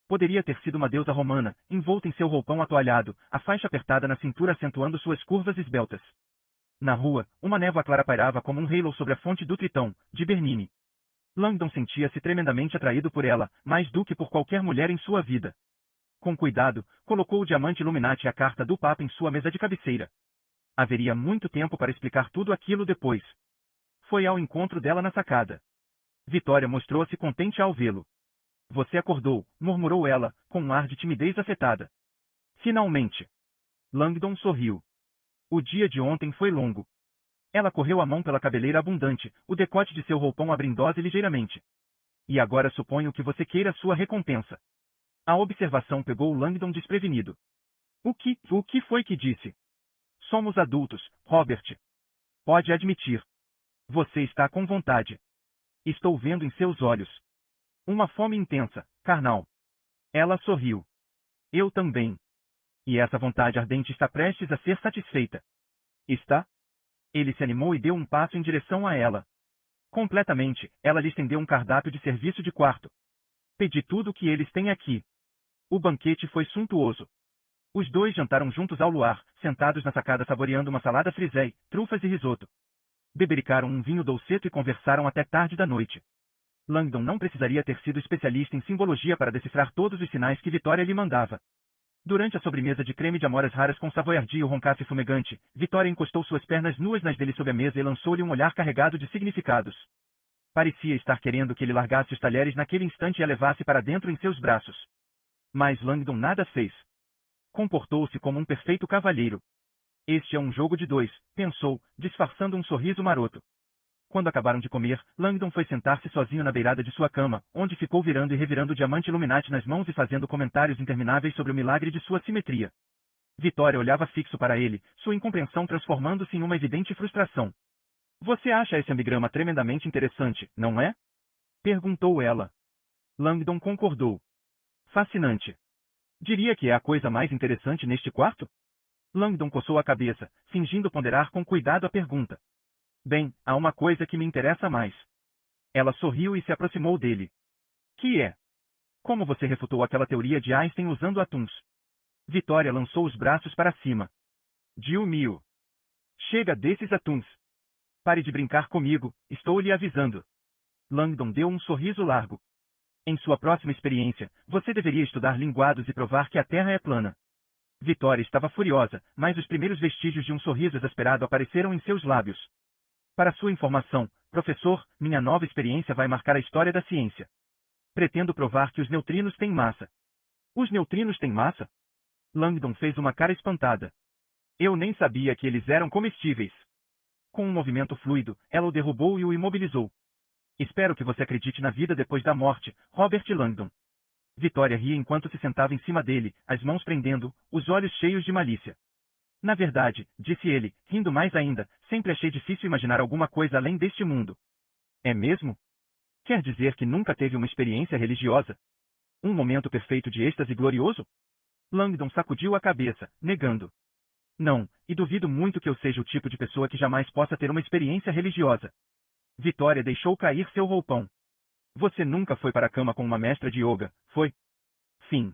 Speaker 1: Poderia ter sido uma deusa romana, envolta em seu roupão atoalhado, a faixa apertada na cintura acentuando suas curvas esbeltas. Na rua, uma névoa clara pairava como um halo sobre a fonte do Tritão, de Bernini. Langdon sentia-se tremendamente atraído por ela, mais do que por qualquer mulher em sua vida. Com cuidado, colocou o diamante Illuminati e a carta do Papa em sua mesa de cabeceira. Haveria muito tempo para explicar tudo aquilo depois. Foi ao encontro dela na sacada. Vitória mostrou-se contente ao vê-lo. Você acordou, murmurou ela, com um ar de timidez afetada. Finalmente. Langdon sorriu. O dia de ontem foi longo. Ela correu a mão pela cabeleira abundante, o decote de seu roupão abrindo-se ligeiramente. E agora suponho que você queira sua recompensa. A observação pegou Langdon desprevenido. O que foi que disse? Somos adultos, Robert. Pode admitir. Você está com vontade. Estou vendo em seus olhos. Uma fome intensa, carnal. Ela sorriu. Eu também. E essa vontade ardente está prestes a ser satisfeita. Está? Ele se animou e deu um passo em direção a ela. Completamente, ela lhe estendeu um cardápio de serviço de quarto. Pedi tudo o que eles têm aqui. O banquete foi suntuoso. Os dois jantaram juntos ao luar, sentados na sacada saboreando uma salada frisée, trufas e risoto. Bebericaram um vinho dolceto e conversaram até tarde da noite. Langdon não precisaria ter sido especialista em simbologia para decifrar todos os sinais que Vitória lhe mandava. Durante a sobremesa de creme de amoras raras com savoiardia e o roncafe fumegante, Vitória encostou suas pernas nuas nas dele sob a mesa e lançou-lhe um olhar carregado de significados. Parecia estar querendo que ele largasse os talheres naquele instante e a levasse para dentro em seus braços. Mas Langdon nada fez. Comportou-se como um perfeito cavalheiro. Este é um jogo de dois, pensou, disfarçando um sorriso maroto. Quando acabaram de comer, Langdon foi sentar-se sozinho na beirada de sua cama, onde ficou virando e revirando o diamante Illuminati nas mãos e fazendo comentários intermináveis sobre o milagre de sua simetria. Vitória olhava fixo para ele, sua incompreensão transformando-se em uma evidente frustração. Você acha esse ambigrama tremendamente interessante, não é? Perguntou ela. Langdon concordou. Fascinante. Diria que é a coisa mais interessante neste quarto? Langdon coçou a cabeça, fingindo ponderar com cuidado a pergunta. Bem, há uma coisa que me interessa mais. Ela sorriu e se aproximou dele. Que é? Como você refutou aquela teoria de Einstein usando átomos? Vitória lançou os braços para cima. Dios mio. Chega desses átomos. Pare de brincar comigo, estou lhe avisando. Langdon deu um sorriso largo. Em sua próxima experiência, você deveria estudar linguados e provar que a Terra é plana. Vitória estava furiosa, mas os primeiros vestígios de um sorriso exasperado apareceram em seus lábios. Para sua informação, professor, minha nova experiência vai marcar a história da ciência. Pretendo provar que os neutrinos têm massa. Os neutrinos têm massa? Langdon fez uma cara espantada. Eu nem sabia que eles eram comestíveis. Com um movimento fluido, ela o derrubou e o imobilizou. Espero que você acredite na vida depois da morte, Robert Langdon. Vitória ria enquanto se sentava em cima dele, as mãos prendendo, os olhos cheios de malícia. Na verdade, disse ele, rindo mais ainda, sempre achei difícil imaginar alguma coisa além deste mundo. É mesmo? Quer dizer que nunca teve uma experiência religiosa? Um momento perfeito de êxtase glorioso? Langdon sacudiu a cabeça, negando. Não, e duvido muito que eu seja o tipo de pessoa que jamais possa ter uma experiência religiosa. Vitória deixou cair seu roupão. Você nunca foi para a cama com uma mestra de yoga, foi? Fim.